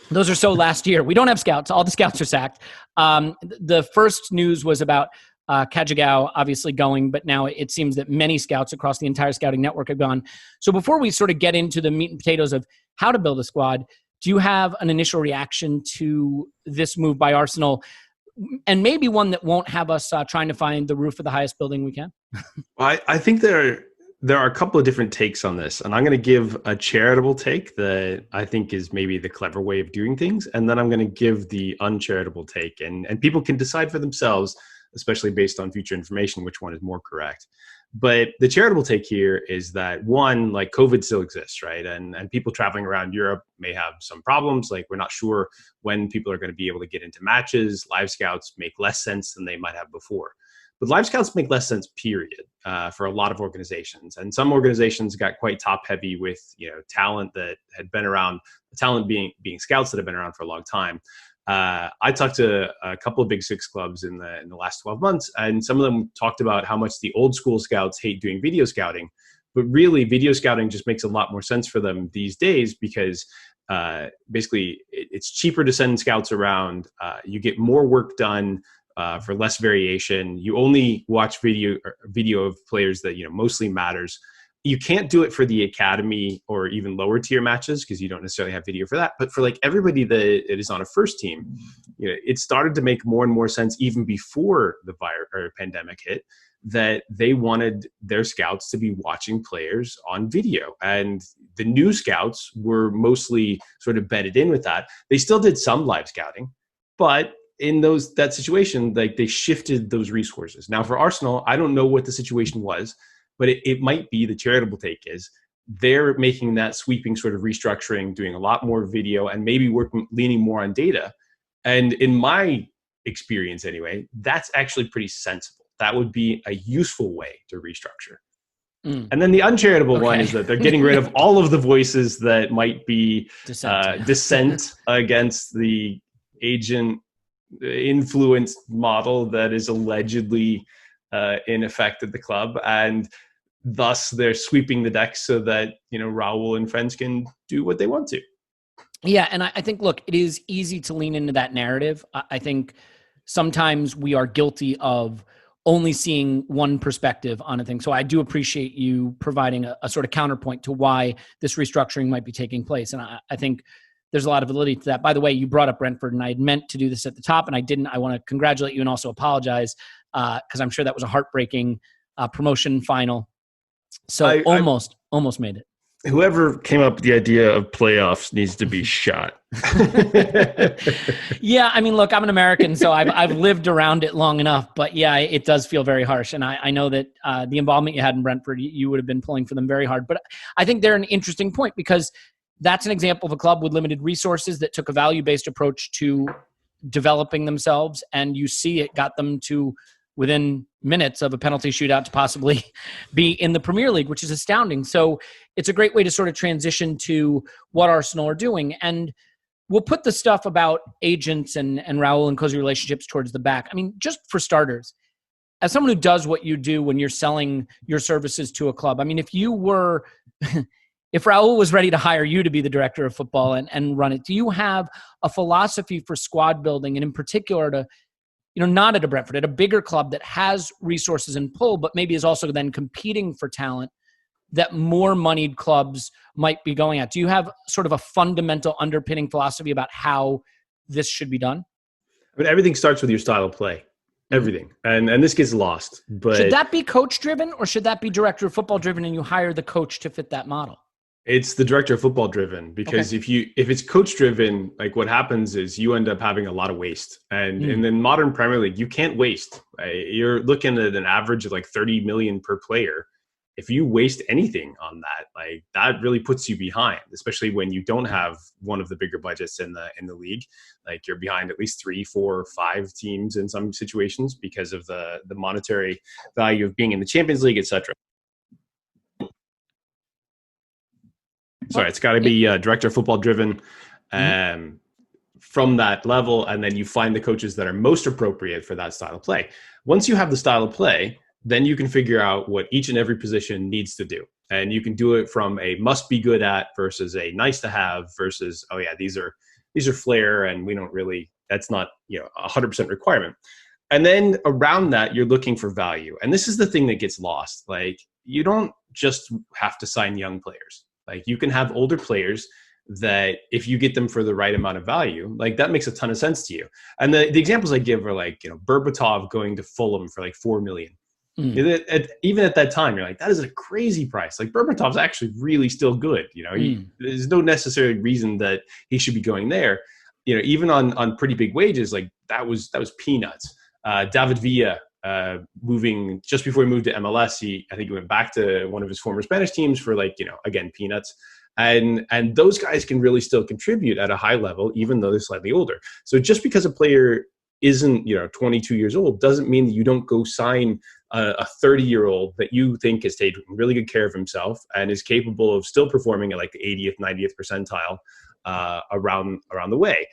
Speaker 2: Those are so last year. We don't have scouts. All the scouts are sacked. The first news was about Kajagao obviously going, but now it seems that many scouts across the entire scouting network have gone. So before we sort of get into the meat and potatoes of how to build a squad, do you have an initial reaction to this move by Arsenal, and maybe one that won't have us trying to find the roof of the highest building we can?
Speaker 7: I think there are a couple of different takes on this, and I'm going to give a charitable take that I think is maybe the clever way of doing things, and then I'm going to give the uncharitable take, and people can decide for themselves, especially based on future information, which one is more correct. But the charitable take here is that, one, COVID still exists, right? And people traveling around Europe may have some problems. We're not sure when people are going to be able to get into matches. Live scouts make less sense than they might have before. But live scouts make less sense, period, for a lot of organizations. And some organizations got quite top heavy with, talent that had been around, talent being scouts that have been around for a long time. I talked to a couple of Big Six clubs in the last 12 months, and some of them talked about how much the old school scouts hate doing video scouting. But really, video scouting just makes a lot more sense for them these days because basically it's cheaper to send scouts around. You get more work done for less variation. You only watch video of players that mostly matters. You can't do it for the academy or even lower tier matches because you don't necessarily have video for that. But for everybody that is on a first team, it started to make more and more sense even before the pandemic hit that they wanted their scouts to be watching players on video. And the new scouts were mostly sort of bedded in with that. They still did some live scouting, but in that situation, like they shifted those resources. Now for Arsenal, I don't know what the situation was, but it might be the charitable take is they're making that sweeping sort of restructuring, doing a lot more video and maybe leaning more on data. And in my experience anyway, that's actually pretty sensible. That would be a useful way to restructure. And then the uncharitable one is that they're getting rid of all of the voices that might be dissent against the agent influenced model that is allegedly in effect at the club. And thus they're sweeping the deck so that, Raul and friends can do what they want to.
Speaker 2: Yeah. And I think, look, it is easy to lean into that narrative. I think sometimes we are guilty of only seeing one perspective on a thing. So I do appreciate you providing a sort of counterpoint to why this restructuring might be taking place. And I think there's a lot of validity to that. By the way, you brought up Brentford, and I had meant to do this at the top, and I didn't. I want to congratulate you and also apologize because I'm sure that was a heartbreaking promotion final. So I almost made it.
Speaker 7: Whoever came up with the idea of playoffs needs to be shot.
Speaker 2: Yeah, I mean, look, I'm an American, so I've lived around it long enough. But yeah, it does feel very harsh. And I know that the involvement you had in Brentford, you would have been pulling for them very hard. But I think they're an interesting point because that's an example of a club with limited resources that took a value-based approach to developing themselves. And you see it got them to within minutes of a penalty shootout to possibly be in the Premier League, which is astounding. So it's a great way to sort of transition to what Arsenal are doing. And we'll put the stuff about agents and Raul and cozy relationships towards the back. I mean, just for starters, as someone who does what you do when you're selling your services to a club, I mean, if Raul was ready to hire you to be the director of football and run it, do you have a philosophy for squad building and in particular to, not at a Brentford, at a bigger club that has resources and pull, but maybe is also then competing for talent that more moneyed clubs might be going at? Do you have sort of a fundamental underpinning philosophy about how this should be done?
Speaker 7: I mean, everything starts with your style of play. Everything. And this gets lost. But
Speaker 2: should that be coach driven or should that be director of football driven and you hire the coach to fit that model?
Speaker 7: It's the director of football driven because if it's coach driven, like what happens is you end up having a lot of waste. And in the modern Premier League, you can't waste. You're looking at an average of like 30 million per player. If you waste anything on that, like that really puts you behind, especially when you don't have one of the bigger budgets in the league. Like you're behind at least 3, 4, 5 teams in some situations because of the monetary value of being in the Champions League, etc. Sorry, it's got to be director of football driven from that level. And then you find the coaches that are most appropriate for that style of play. Once you have the style of play, then you can figure out what each and every position needs to do. And you can do it from a must be good at versus a nice to have versus, oh yeah, these are flair and we don't really, that's not, 100% requirement. And then around that, you're looking for value. And this is the thing that gets lost. Like you don't just have to sign young players. Like you can have older players that if you get them for the right amount of value, like that makes a ton of sense to you. And the examples I give are like, Berbatov going to Fulham for like 4 million. Even at that time, you're like, that is a crazy price. Like Berbatov's actually really still good. There's no necessary reason that he should be going there. Even on pretty big wages, like that was peanuts. David Villa moving just before he moved to MLS, I think he went back to one of his former Spanish teams for like, again, peanuts. And those guys can really still contribute at a high level, even though they're slightly older. So just because a player isn't 22 years old doesn't mean that you don't go sign a 30-year-old that you think has taken really good care of himself and is capable of still performing at like the 80th, 90th percentile around the way.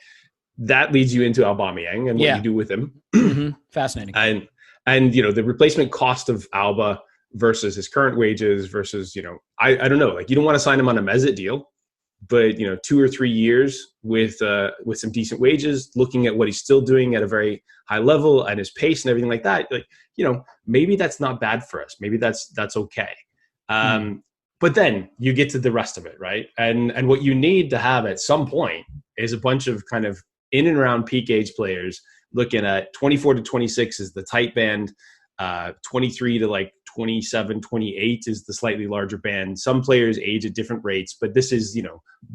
Speaker 7: That leads you into Aubameyang and what you do with him.
Speaker 2: Fascinating.
Speaker 7: And the replacement cost of Alba versus his current wages versus, I don't know, like you don't want to sign him on a Mesut deal, but 2 or 3 years with some decent wages, looking at what he's still doing at a very high level and his pace and everything like that, like, maybe that's not bad for us. Maybe that's okay. But then you get to the rest of it, right? And what you need to have at some point is a bunch of kind of in and around peak age players looking at 24 to 26 is the tight band. 23 to like 27, 28 is the slightly larger band. Some players age at different rates, but this is,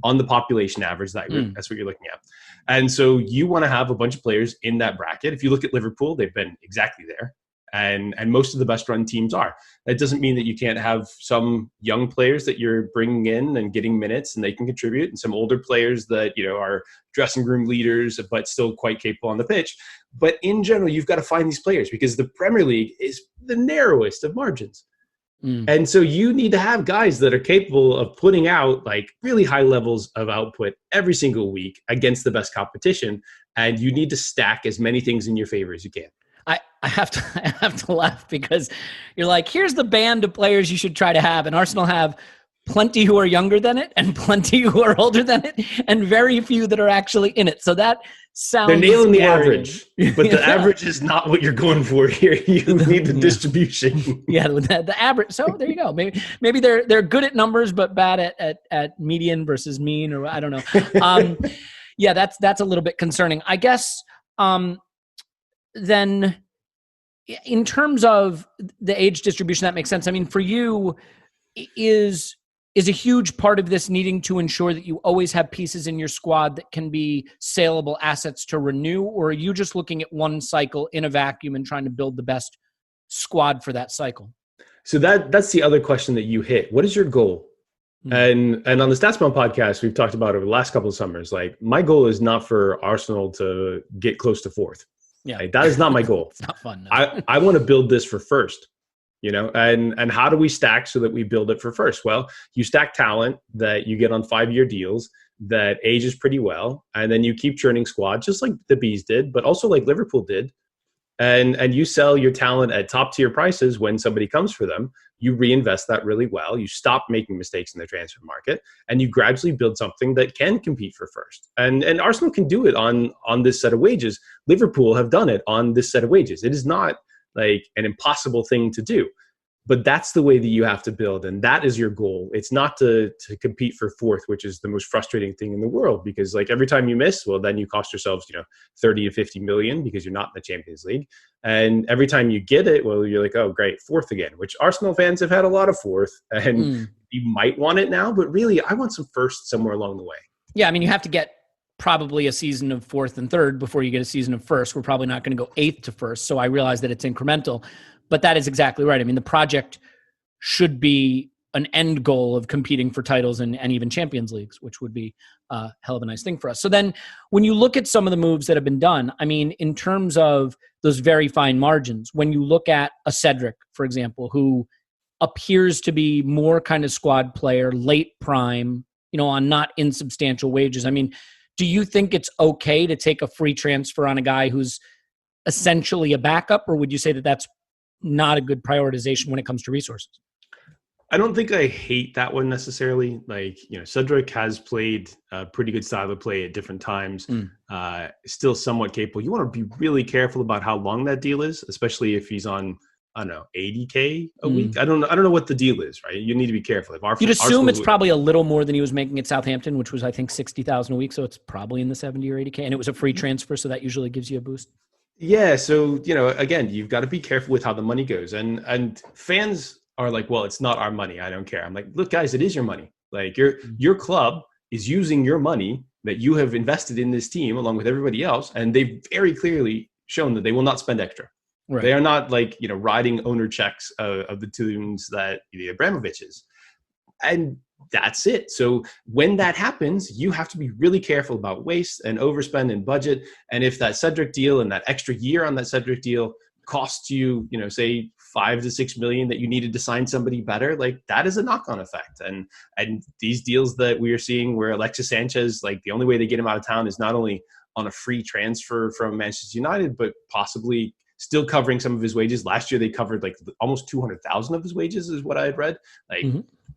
Speaker 7: on the population average, that's what you're looking at. And so you want to have a bunch of players in that bracket. If you look at Liverpool, they've been exactly there. And most of the best run teams are. That doesn't mean that you can't have some young players that you're bringing in and getting minutes and they can contribute, and some older players that, are dressing room leaders, but still quite capable on the pitch. But in general, you've got to find these players because the Premier League is the narrowest of margins. And so you need to have guys that are capable of putting out like really high levels of output every single week against the best competition. And you need to stack as many things in your favor as you can.
Speaker 2: I have to laugh because you're like, here's the band of players you should try to have. And Arsenal have plenty who are younger than it and plenty who are older than it and very few that are actually in it. So that sounds
Speaker 7: They're nailing the
Speaker 2: worrying.
Speaker 7: average, but the average is not what you're going for here. You need the distribution.
Speaker 2: Yeah, the average. So there you go. Maybe they're good at numbers, but bad at median versus mean, or I don't know. Yeah, that's a little bit concerning. I guess then in terms of the age distribution, that makes sense. I mean, for you, is a huge part of this needing to ensure that you always have pieces in your squad that can be saleable assets to renew, or are you just looking at one cycle in a vacuum and trying to build the best squad for that cycle?
Speaker 7: So that's the other question that you hit. What is your goal? And on the StatsBomb podcast, we've talked about over the last couple of summers, like my goal is not for Arsenal to get close to fourth.
Speaker 2: Yeah,
Speaker 7: like, that is not my goal.
Speaker 2: It's not fun. No.
Speaker 7: I want to build this for first, and how do we stack so that we build it for first? Well, you stack talent that you get on 5-year deals that ages pretty well, and then you keep churning squad just like the Bees did, but also like Liverpool did. And you sell your talent at top tier prices when somebody comes for them. You reinvest that really well. You stop making mistakes in the transfer market, and you gradually build something that can compete for first. And Arsenal can do it on this set of wages. Liverpool have done it on this set of wages. It is not like an impossible thing to do, but that's the way that you have to build, and that is your goal. It's not to compete for fourth, which is the most frustrating thing in the world, because like every time you miss, well, then you cost yourselves 30 to 50 million because you're not in the Champions League. And every time you get it, well, you're like, oh great, fourth again, which Arsenal fans have had a lot of fourth, and you might want it now, but really I want some first somewhere along the way.
Speaker 2: Yeah, I mean, you have to get probably a season of fourth and third before you get a season of first. We're probably not going to go eighth to first, so I realize that it's incremental. But that is exactly right. I mean, the project should be an end goal of competing for titles and even Champions Leagues, which would be a hell of a nice thing for us. So then when you look at some of the moves that have been done, I mean, in terms of those very fine margins, when you look at a Cedric, for example, who appears to be more kind of squad player, late prime, on not insubstantial wages. I mean, do you think it's okay to take a free transfer on a guy who's essentially a backup, or would you say that that's not a good prioritization when it comes to resources?
Speaker 7: I don't think I hate that one necessarily. Like, Cedric has played a pretty good style of play at different times, still somewhat capable. You want to be really careful about how long that deal is, especially if he's on, I don't know, 80K a week. I don't know what the deal is, right? You need to be careful. You'd
Speaker 2: assume it's probably a little more than he was making at Southampton, which was, I think, 60,000 a week. So it's probably in the 70 or 80K, and it was a free transfer. So that usually gives you a boost.
Speaker 7: Yeah, so again, you've got to be careful with how the money goes, and fans are like, well, it's not our money, I don't care. I'm like, look, guys, it is your money. Like your club is using your money that you have invested in this team along with everybody else, and they've very clearly shown that they will not spend extra. Right. They are not like riding owner checks of the tunes that the Abramoviches, and that's it. So when that happens, you have to be really careful about waste and overspend and budget. And if that Cedric deal and that extra year on that Cedric deal costs you, say 5 to 6 million that you needed to sign somebody better, like that is a knock-on effect. And these deals that we are seeing where Alexis Sanchez, like the only way they get him out of town is not only on a free transfer from Manchester United, but possibly still covering some of his wages. Last year, they covered like almost 200,000 of his wages is what I had read. Like,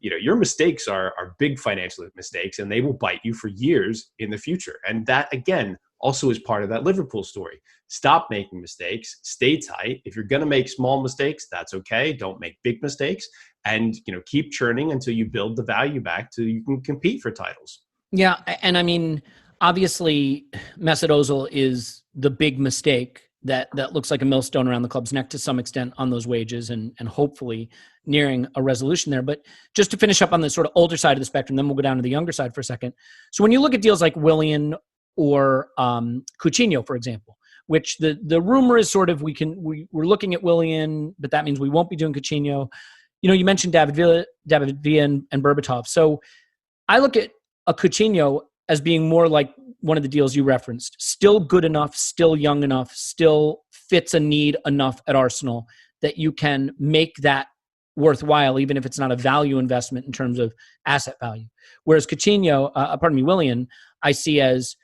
Speaker 7: your mistakes are big financial mistakes, and they will bite you for years in the future. And that, again, also is part of that Liverpool story. Stop making mistakes, stay tight. If you're going to make small mistakes, that's okay. Don't make big mistakes, and, keep churning until you build the value back so you can compete for titles.
Speaker 2: Yeah. And I mean, obviously Mesut Ozil is the big mistake. that looks like a millstone around the club's neck to some extent on those wages and hopefully nearing a resolution there. But just to finish up on the sort of older side of the spectrum, then we'll go down to the younger side for a second. So when you look at deals like Willian or Coutinho, for example, which the rumor is sort of we're looking at Willian, but that means we won't be doing Coutinho. You mentioned David Villa and Berbatov. So I look at a Coutinho as being more like one of the deals you referenced. Still good enough, still young enough, still fits a need enough at Arsenal that you can make that worthwhile, even if it's not a value investment in terms of asset value. Whereas Willian, I see as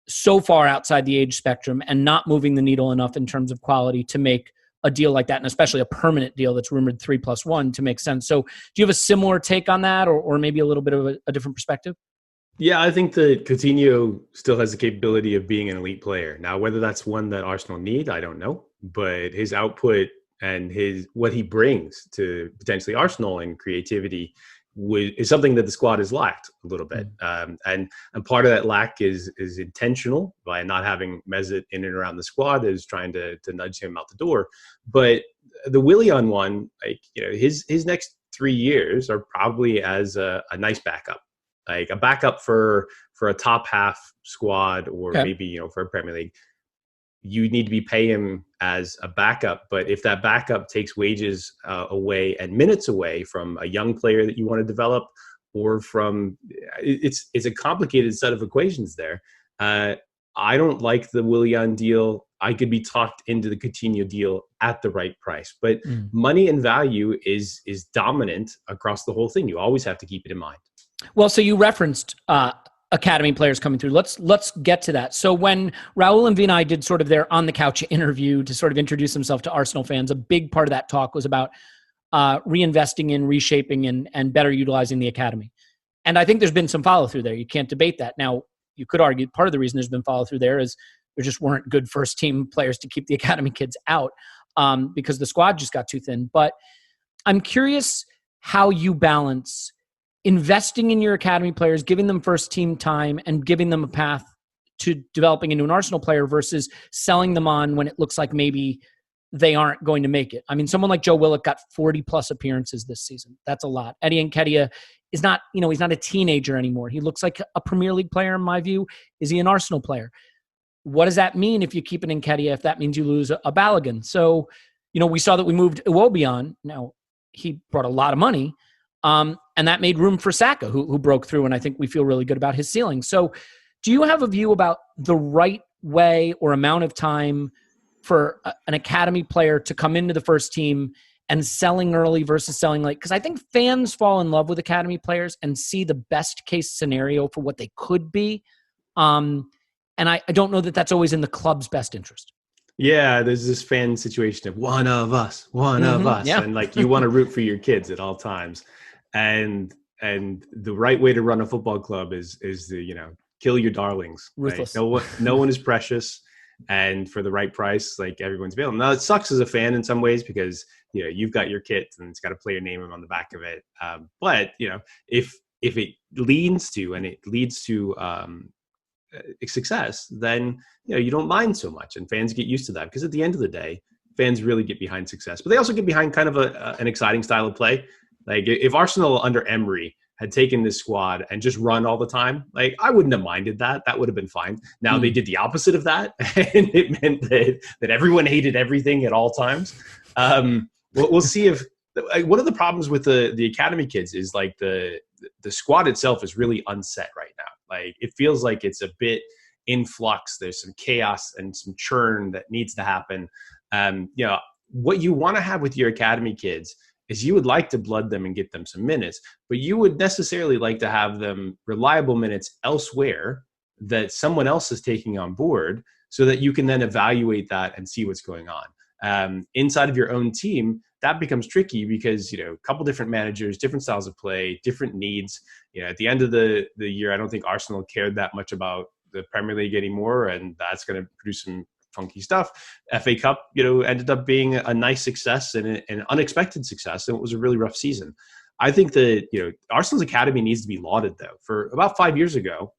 Speaker 2: so far outside the age spectrum and not moving the needle enough in terms of quality to make a deal like that, and especially a permanent deal that's rumored 3+1 to make sense. So do you have a similar take on that or maybe a little bit of a different perspective?
Speaker 7: Yeah, I think that Coutinho still has the capability of being an elite player. Now, whether that's one that Arsenal need, I don't know. But his output and what he brings to potentially Arsenal and creativity is something that the squad has lacked a little bit. And part of that lack is intentional by not having Mesut in and around the squad, is trying to nudge him out the door. But the Willian one, his next 3 years are probably as a nice backup. Like a backup for a top half squad, or maybe, for a Premier League, you need to be paying him as a backup. But if that backup takes wages away and minutes away from a young player that you want to develop, or from, it's a complicated set of equations there. I don't like the Willian deal. I could be talked into the Coutinho deal at the right price, but money and value is dominant across the whole thing. You always have to keep it in mind.
Speaker 2: Well, so you referenced academy players coming through. Let's get to that. So when Raul and Vinay did sort of their on the couch interview to sort of introduce himself to Arsenal fans, a big part of that talk was about reinvesting in, reshaping, and better utilizing the academy. And I think there's been some follow through there. You can't debate that. Now, you could argue part of the reason there's been follow through there is there just weren't good first team players to keep the academy kids out because the squad just got too thin. But I'm curious how you balance investing in your academy players, giving them first team time and giving them a path to developing into an Arsenal player versus selling them on when it looks like maybe they aren't going to make it. I mean, someone like Joe Willock got 40 plus appearances this season. That's a lot. Eddie Nketiah is not, he's not a teenager anymore. He looks like a Premier League player in my view. Is he an Arsenal player? What does that mean if you keep an Nketiah, if that means you lose a Balogun? So, we saw that we moved Iwobi on. Now, he brought a lot of money. And that made room for Saka, who broke through, and I think we feel really good about his ceiling. So do you have a view about the right way or amount of time for an academy player to come into the first team and selling early versus selling late? Because I think fans fall in love with academy players and see the best case scenario for what they could be. And I don't know that that's always in the club's best interest.
Speaker 7: Yeah, there's this fan situation of one of us,
Speaker 2: yeah.
Speaker 7: and you want to root for your kids at all times. And the right way to run a football club is to kill your darlings.
Speaker 2: Ruthless.
Speaker 7: Right? No one is precious, and for the right price, everyone's available. Now it sucks as a fan in some ways because you've got your kit and it's got to play your name on the back of it. But if it leads to success, then you don't mind so much, and fans get used to that because at the end of the day, fans really get behind success, but they also get behind kind of an exciting style of play. Like if Arsenal under Emery had taken this squad and just run all the time, I wouldn't have minded that. That would have been fine. Now they did the opposite of that, and it meant that everyone hated everything at all times. We'll see if one of the problems with the academy kids is the squad itself is really unset right now. It feels like it's a bit in flux. There's some chaos and some churn that needs to happen. What you want to have with your academy kids is you would like to blood them and get them some minutes, but you would necessarily like to have them reliable minutes elsewhere that someone else is taking on board so that you can then evaluate that and see what's going on. Inside of your own team, that becomes tricky because, a couple different managers, different styles of play, different needs. At the end of the year, I don't think Arsenal cared that much about the Premier League anymore, and that's going to produce some funky stuff. FA Cup, ended up being a nice success and an unexpected success, and it was a really rough season. I think that, Arsenal's academy needs to be lauded, though. For about 5 years ago,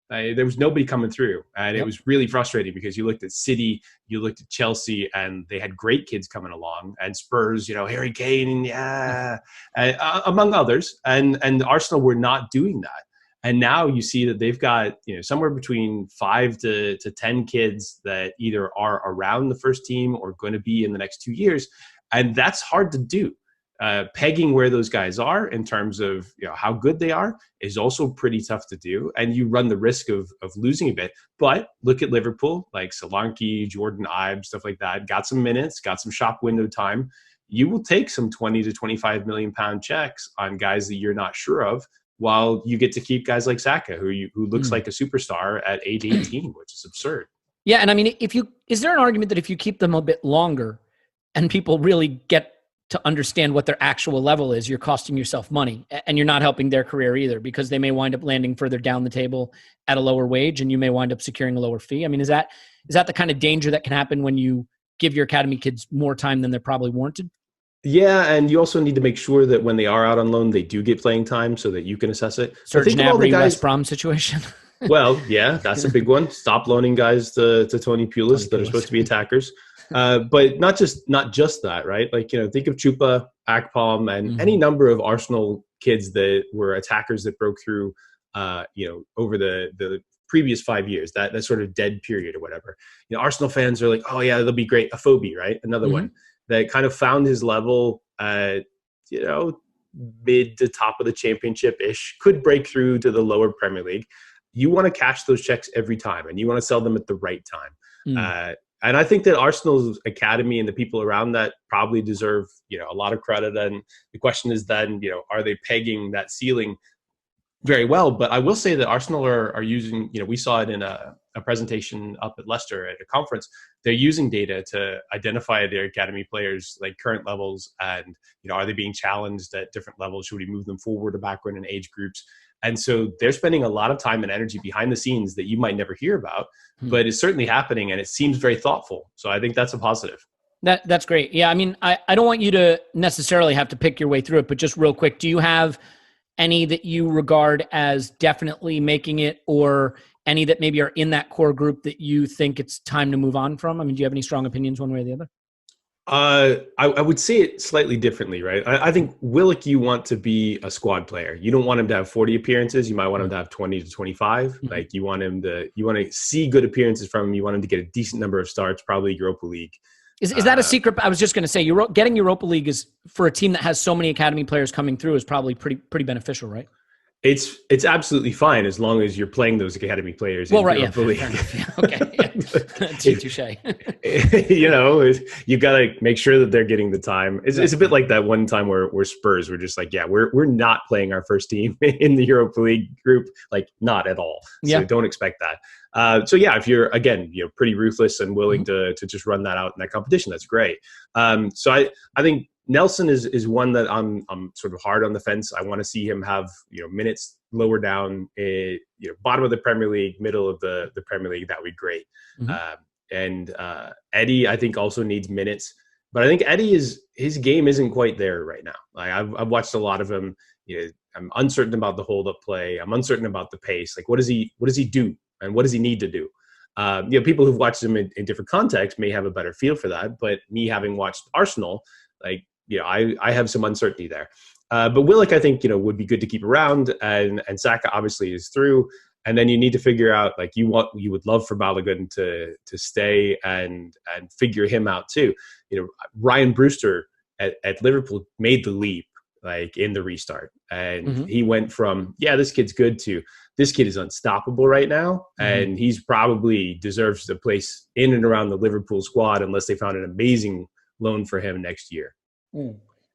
Speaker 7: There was nobody coming through, and it was really frustrating because you looked at City, you looked at Chelsea, and they had great kids coming along, and Spurs, Harry Kane, among others, and Arsenal were not doing that. And now you see that they've got somewhere between 5 to 10 kids that either are around the first team or going to be in the next 2 years, and that's hard to do. Pegging where those guys are in terms of how good they are is also pretty tough to do, and you run the risk of losing a bit. But look at Liverpool, like Solanke, Jordan Ibe, stuff like that. Got some minutes, got some shop window time. You will take some 20 to 25 million pound checks on guys that you're not sure of, while you get to keep guys like Saka, who looks like a superstar at age 18, which is absurd.
Speaker 2: Yeah, and I mean, is there an argument that if you keep them a bit longer, and people really get to understand what their actual level is, you're costing yourself money, and you're not helping their career either, because they may wind up landing further down the table at a lower wage, and you may wind up securing a lower fee? I mean, is that the kind of danger that can happen when you give your academy kids more time than they're probably warranted?
Speaker 7: Yeah, and you also need to make sure that when they are out on loan, they do get playing time so that you can assess it.
Speaker 2: Serge Gnabry, West Brom situation.
Speaker 7: Well, yeah, that's a big one. Stop loaning guys to Tony Pulis that are supposed to be attackers. But not just that, right? Like, think of Chupa, Akpom, and any number of Arsenal kids that were attackers that broke through, over the previous 5 years, that sort of dead period or whatever. Arsenal fans are like, oh yeah, they'll be great. Afobe, right? Another one that kind of found his level, mid to top of the championship-ish, could break through to the lower Premier League. You want to cash those checks every time, and you want to sell them at the right time. And I think that Arsenal's academy and the people around that probably deserve, a lot of credit. And the question is then, are they pegging that ceiling very well? But I will say that Arsenal are using, we saw it in a presentation up at Leicester at a conference. They're using data to identify their academy players, like current levels, and, are they being challenged at different levels? Should we move them forward or backward in age groups? And so they're spending a lot of time and energy behind the scenes that you might never hear about, but it's certainly happening, and it seems very thoughtful. So I think that's a positive.
Speaker 2: That's great. Yeah, I mean, I don't want you to necessarily have to pick your way through it, but just real quick, do you have any that you regard as definitely making it, or any that maybe are in that core group that you think it's time to move on from? I mean, do you have any strong opinions one way or the other?
Speaker 7: I would say it slightly differently, right? I think Willock, you want to be a squad player. You don't want him to have 40 appearances. You might want him to have 20 to 25. Like you want to see good appearances from him. You want him to get a decent number of starts, probably Europa League. Is that a secret? I was just going to say, getting Europa League is, for a team that has so many academy players coming through, is probably pretty beneficial, right? It's absolutely fine as long as you're playing those academy players.
Speaker 2: Well, right, yeah. Okay, touche.
Speaker 7: You got to make sure that they're getting the time. It's a bit like that one time where Spurs were just like, yeah, we're not playing our first team in the Europa League group, like not at all. So don't expect that. So yeah, if you're again, pretty ruthless and willing to just run that out in that competition, that's great. So I think Nelson is one that I'm sort of hard on the fence. I want to see him have minutes lower down, bottom of the Premier League, middle of the Premier League. That would be great. And Eddie, I think, also needs minutes, but I think his game isn't quite there right now. Like I've watched a lot of him. I'm uncertain about the hold up play. I'm uncertain about the pace. Like what does he do, and what does he need to do? People who've watched him in different contexts may have a better feel for that. But me having watched Arsenal, I have some uncertainty there. But Willock, I think, would be good to keep around, and Saka obviously is through. And then you need to figure out, like, you would love for Balogun to stay and figure him out too. Ryan Brewster at Liverpool made the leap, like, in the restart, and he went from, this kid's good, to this kid is unstoppable right now, and he's probably deserves a place in and around the Liverpool squad unless they found an amazing loan for him next year.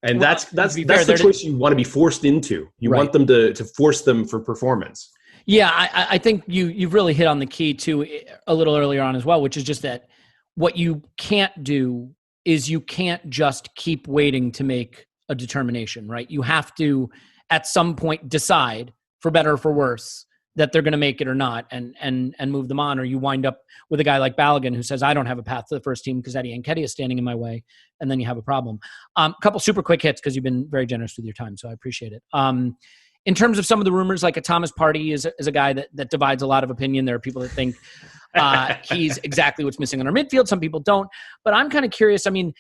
Speaker 7: And that's the choice you want to be forced into. You want them to force them for performance.
Speaker 2: Yeah, I think you've really hit on the key too a little earlier on as well, which is just that what you can't do is you can't just keep waiting to make a determination, right? You have to at some point decide, for better or for worse, that they're going to make it or not, and move them on, or you wind up with a guy like Balogun who says, I don't have a path to the first team because Eddie Nketiah is standing in my way, and then you have a problem. A couple super quick hits because you've been very generous with your time, so I appreciate it. in terms of some of the rumors, like a Thomas Partey is a guy that divides a lot of opinion. There are people that think he's exactly what's missing on our midfield. Some people don't. But I'm kind of curious. I mean,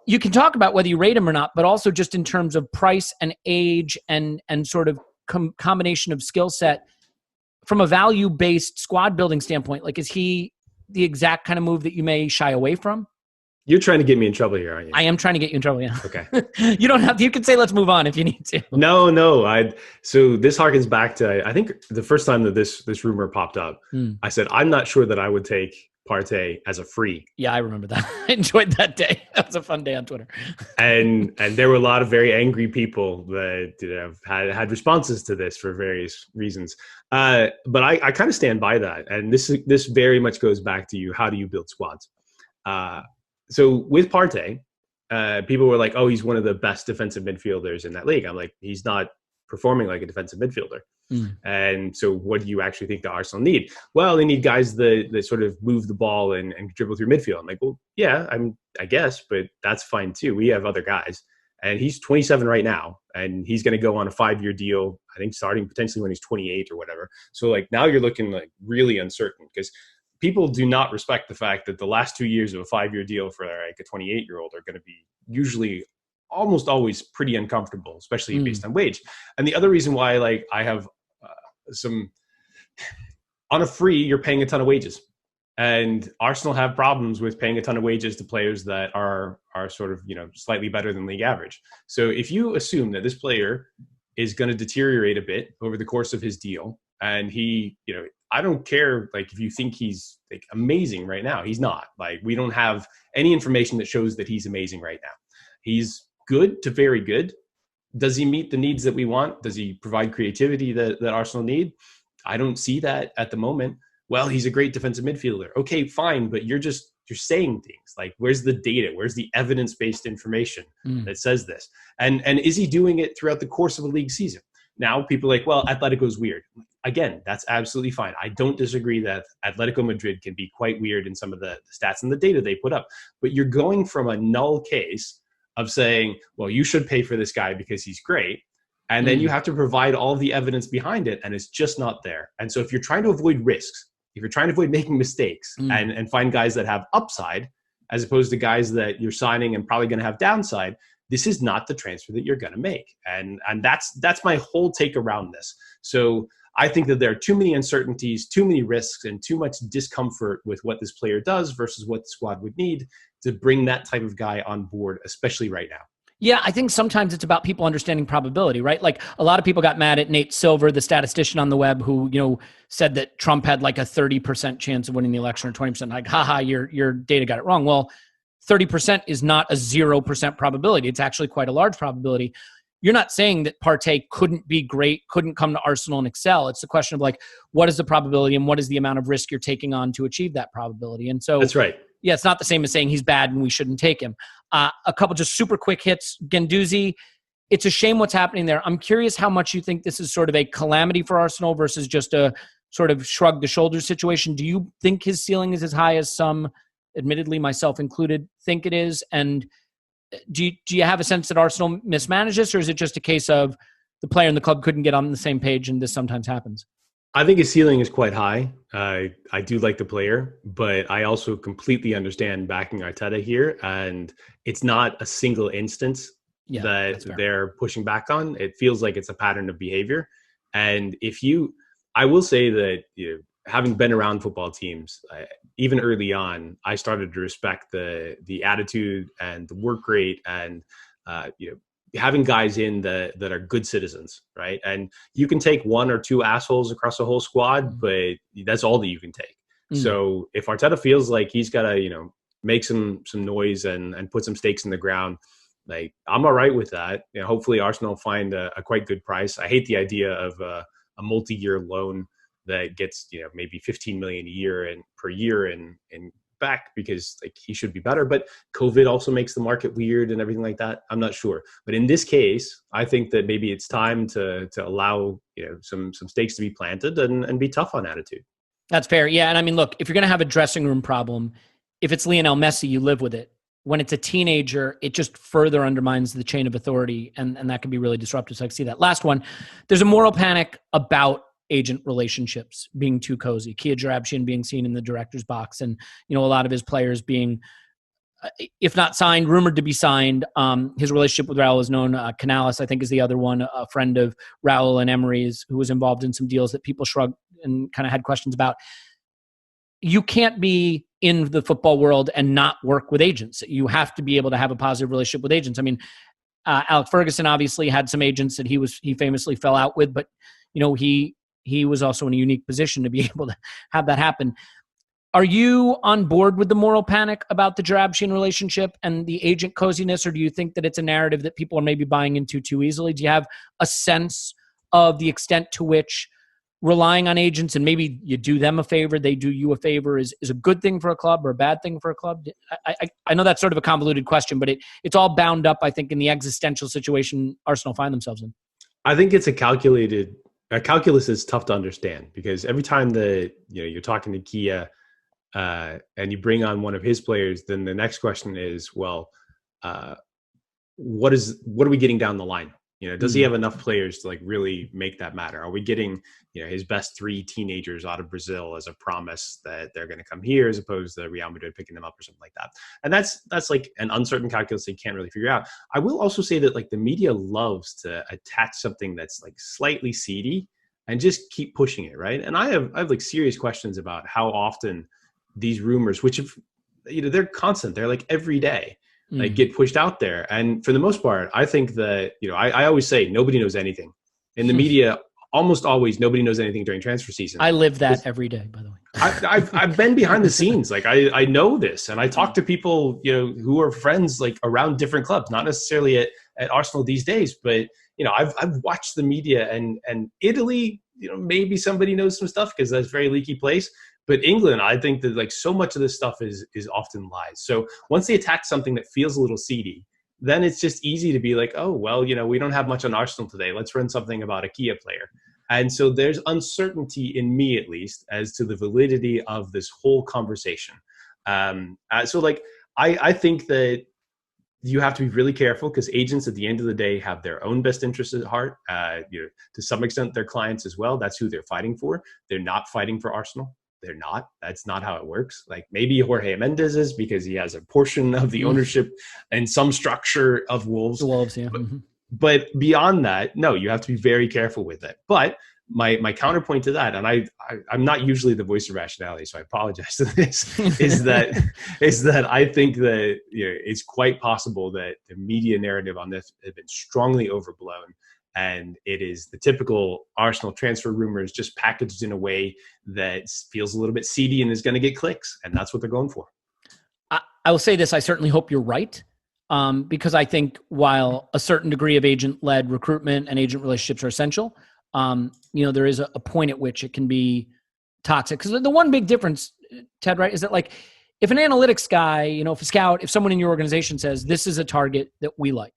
Speaker 2: you can talk about whether you rate him or not, but also just in terms of price and age and sort of combination of skill set from a value-based squad building standpoint. Like, is he the exact kind of move that you may shy away from?
Speaker 7: You're trying to get me in trouble here, aren't you?
Speaker 2: I am trying to get you in trouble, yeah.
Speaker 7: Okay.
Speaker 2: You don't have to. You can say let's move on if you need to.
Speaker 7: No. So this harkens back to, I think the first time that this rumor popped up, I said, I'm not sure that I would take Partey as a free.
Speaker 2: Yeah, I remember that. I enjoyed that day. That was a fun day on Twitter.
Speaker 7: and there were a lot of very angry people that had responses to this for various reasons. But I kind of stand by that. And this very much goes back to how do you build squads? So with Partey, people were like, oh, he's one of the best defensive midfielders in that league. I'm like, he's not performing like a defensive midfielder. And so what do you actually think the Arsenal need? Well, they need guys that sort of move the ball and dribble through midfield. I'm like, well, yeah, I guess, but that's fine too. We have other guys. And he's 27 right now, and he's going to go on a 5-year deal, I think starting potentially when he's 28 or whatever. So like now you're looking like really uncertain because people do not respect the fact that the last 2 years of a 5-year deal for like a 28-year-old are going to be usually almost always pretty uncomfortable, especially based on wage. And the other reason why, like, I have on a free, you're paying a ton of wages, and Arsenal have problems with paying a ton of wages to players that are sort of, slightly better than league average. So if you assume that this player is going to deteriorate a bit over the course of his deal, and he, I don't care, like, if you think he's like amazing right now, he's not. Like, we don't have any information that shows that he's amazing right now. He's good to very good. Does he meet the needs that we want? Does he provide creativity that Arsenal need? I don't see that at the moment. Well, he's a great defensive midfielder. Okay, fine, but you're saying things like, where's the data? Where's the evidence-based information that says this? And is he doing it throughout the course of a league season? Now people are like, well, Atletico's weird. Again, that's absolutely fine. I don't disagree that Atletico Madrid can be quite weird in some of the stats and the data they put up. But you're going from a null case of saying, well, you should pay for this guy because he's great. And then you have to provide all the evidence behind it, and it's just not there. And so if you're trying to avoid risks, if you're trying to avoid making mistakes and find guys that have upside, as opposed to guys that you're signing and probably going to have downside, this is not the transfer that you're going to make. And that's my whole take around this. So I think that there are too many uncertainties, too many risks, and too much discomfort with what this player does versus what the squad would need to bring that type of guy on board, especially right now.
Speaker 2: Yeah, I think sometimes it's about people understanding probability, right? Like, a lot of people got mad at Nate Silver, the statistician on the web, who, said that Trump had like a 30% chance of winning the election, or 20%. Like, haha, your data got it wrong. Well, 30% is not a 0% probability. It's actually quite a large probability. You're not saying that Partey couldn't be great, couldn't come to Arsenal and excel. It's a question of like, what is the probability and what is the amount of risk you're taking on to achieve that probability? And so
Speaker 7: that's right.
Speaker 2: Yeah, it's not the same as saying he's bad and we shouldn't take him. A couple just super quick hits. Guendouzi, it's a shame what's happening there. I'm curious how much you think this is sort of a calamity for Arsenal versus just a sort of shrug the shoulders situation. Do you think his ceiling is as high as some, admittedly myself included, think it is? And do you have a sense that Arsenal mismanaged this, or is it just a case of the player and the club couldn't get on the same page and this sometimes happens?
Speaker 7: I think his ceiling is quite high. I do like the player, but I also completely understand backing Arteta here. And it's not a single instance that they're pushing back on. It feels like it's a pattern of behavior. And I will say that, having been around football teams, even early on, I started to respect the attitude and the work rate and, having guys in that are good citizens, right? And you can take one or two assholes across a whole squad, but that's all that you can take. So if Arteta feels like he's got to, make some noise and put some stakes in the ground, like, I'm all right with that. Hopefully Arsenal find a quite good price. I hate the idea of a multi-year loan that gets, maybe 15 million a year per year and back, because like he should be better, but COVID also makes the market weird and everything like that. I'm not sure, but in this case, I think that maybe it's time to allow some stakes to be planted and be tough on attitude.
Speaker 2: That's fair, yeah. And I mean, look, if you're going to have a dressing room problem, if it's Lionel Messi, you live with it. when it's a teenager, it just further undermines the chain of authority, and that can be really disruptive. So I see that. Last one, there's a moral panic about agent relationships being too cozy. Kia Jarabshian being seen in the director's box, and a lot of his players being, if not signed, rumored to be signed. His relationship with Raul is known. Canales, I think, is the other one, a friend of Raul and Emery's, who was involved in some deals that people shrugged and kind of had questions about. You can't be in the football world and not work with agents. You have to be able to have a positive relationship with agents. I mean, Alex Ferguson obviously had some agents that he famously fell out with, but he was also in a unique position to be able to have that happen. Are you on board with the moral panic about the Jarabshian relationship and the agent coziness, or do you think that it's a narrative that people are maybe buying into too easily? Do you have a sense of the extent to which relying on agents, and maybe you do them a favor, they do you a favor, is a good thing for a club or a bad thing for a club? I know that's sort of a convoluted question, but it's all bound up, I think, in the existential situation Arsenal find themselves in.
Speaker 7: I think it's a calculus is tough to understand, because every time that you're talking to Kia and you bring on one of his players, then the next question is, well, what are we getting down the line? Does he have enough players to really make that matter? Are we getting, his best 3 teenagers out of Brazil as a promise that they're going to come here, as opposed to Real Madrid picking them up or something like that? And that's like an uncertain calculus they can't really figure out. I will also say that the media loves to attach something that's slightly seedy and just keep pushing it, right? And I have serious questions about how often these rumors, which have, they're constant, they're every day, get pushed out there. And for the most part, I think that, I always say nobody knows anything. In the media, almost always nobody knows anything during transfer season.
Speaker 2: I live that every day, by the way.
Speaker 7: I've been behind the scenes. I know this, and I talk to people, who are friends, around different clubs, not necessarily at Arsenal these days, but, I've watched the media, and Italy, maybe somebody knows some stuff because that's a very leaky place. But England, I think that so much of this stuff is often lies. So once they attack something that feels a little seedy, then it's just easy to be oh, well, we don't have much on Arsenal today. Let's run something about a Kia player. And so there's uncertainty, in me at least, as to the validity of this whole conversation. I think that you have to be really careful, because agents at the end of the day have their own best interests at heart. To some extent, their clients as well. That's who they're fighting for. They're not fighting for Arsenal. They're not. That's not how it works. Maybe Jorge Mendes is, because he has a portion of the ownership and some structure of Wolves.
Speaker 2: The Wolves, yeah.
Speaker 7: But beyond that, no, you have to be very careful with it. But my counterpoint to that, and I'm not usually the voice of rationality, so I apologize to this, is that I think that it's quite possible that the media narrative on this has been strongly overblown. And it is the typical Arsenal transfer rumors just packaged in a way that feels a little bit seedy and is going to get clicks. And that's what they're going for.
Speaker 2: I will say this. I certainly hope you're right. Because I think while a certain degree of agent-led recruitment and agent relationships are essential, there is a point at which it can be toxic. Because the one big difference, Ted, right, is that if an analytics guy, if a scout, if someone in your organization says, this is a target that we like,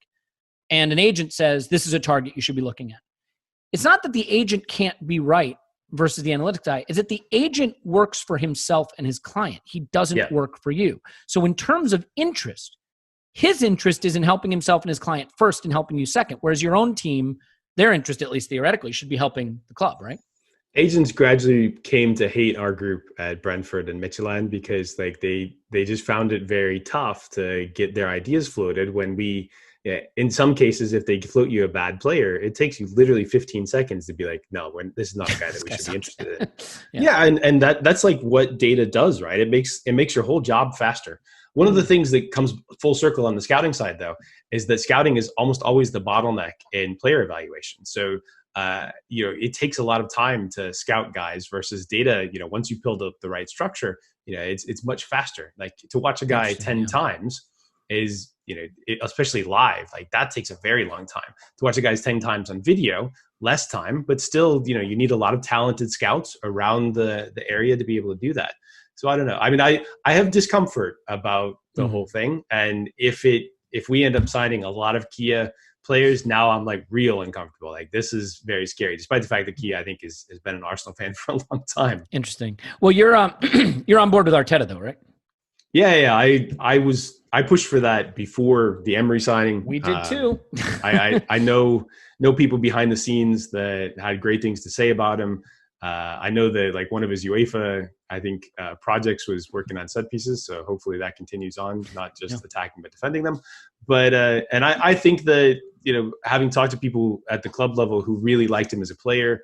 Speaker 2: and an agent says, this is a target you should be looking at, it's not that the agent can't be right versus the analytics guy. Is that the agent works for himself and his client. He doesn't work for you. So in terms of interest, his interest is in helping himself and his client first and helping you second. Whereas your own team, their interest, at least theoretically, should be helping the club, right?
Speaker 7: Agents gradually came to hate our group at Brentford and Midtjylland, because they just found it very tough to get their ideas floated when we... in some cases, if they float you a bad player, it takes you literally 15 seconds to be no, this is not a guy that we should be interested in. And that's what data does, right? It makes your whole job faster. One of the things that comes full circle on the scouting side, though, is that scouting is almost always the bottleneck in player evaluation. So, it takes a lot of time to scout guys versus data. Once you build up the right structure, it's much faster. To watch a guy 10 times is, especially live, that takes a very long time. To watch a guy 10 times on video, less time, but still, you need a lot of talented scouts around the area to be able to do that. So I don't know. I mean, I have discomfort about the whole thing. And if we end up signing a lot of Kia players, now I'm real uncomfortable. This is very scary, despite the fact that Kia, I think, has been an Arsenal fan for a long time. Interesting.
Speaker 2: Well, you're on board with Arteta though, right?
Speaker 7: Yeah. I I pushed for that before the Emery signing.
Speaker 2: We did too.
Speaker 7: I know people behind the scenes that had great things to say about him. I know that like one of his UEFA, I think, projects was working on set pieces. So hopefully that continues on, not just attacking, but defending them. But, and I think that, having talked to people at the club level who really liked him as a player,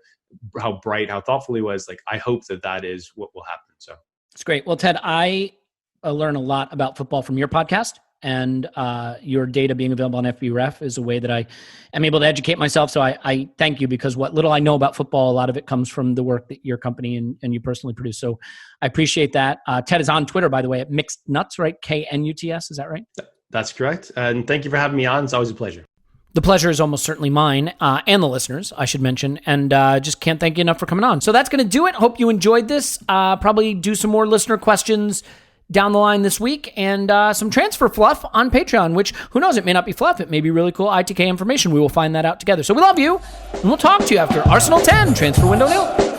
Speaker 7: how bright, how thoughtful he was, like, I hope that is what will happen. So
Speaker 2: it's great. Well, Ted, I learn a lot about football from your podcast, and your data being available on FBref is a way that I am able to educate myself. So I thank you, because what little I know about football, a lot of it comes from the work that your company and you personally produce. So I appreciate that. Ted is on Twitter, by the way, at Mixed Nuts, right? KNUTS, is that right?
Speaker 7: That's correct. And thank you for having me on. It's always a pleasure.
Speaker 2: The pleasure is almost certainly mine, and the listeners, I should mention, and just can't thank you enough for coming on. So that's going to do it. Hope you enjoyed this. Probably do some more listener questions down the line this week, and some transfer fluff on Patreon, which, who knows, it may not be fluff. It may be really cool ITK information. We will find that out together. So we love you, and we'll talk to you after Arsenal 10, transfer window nil.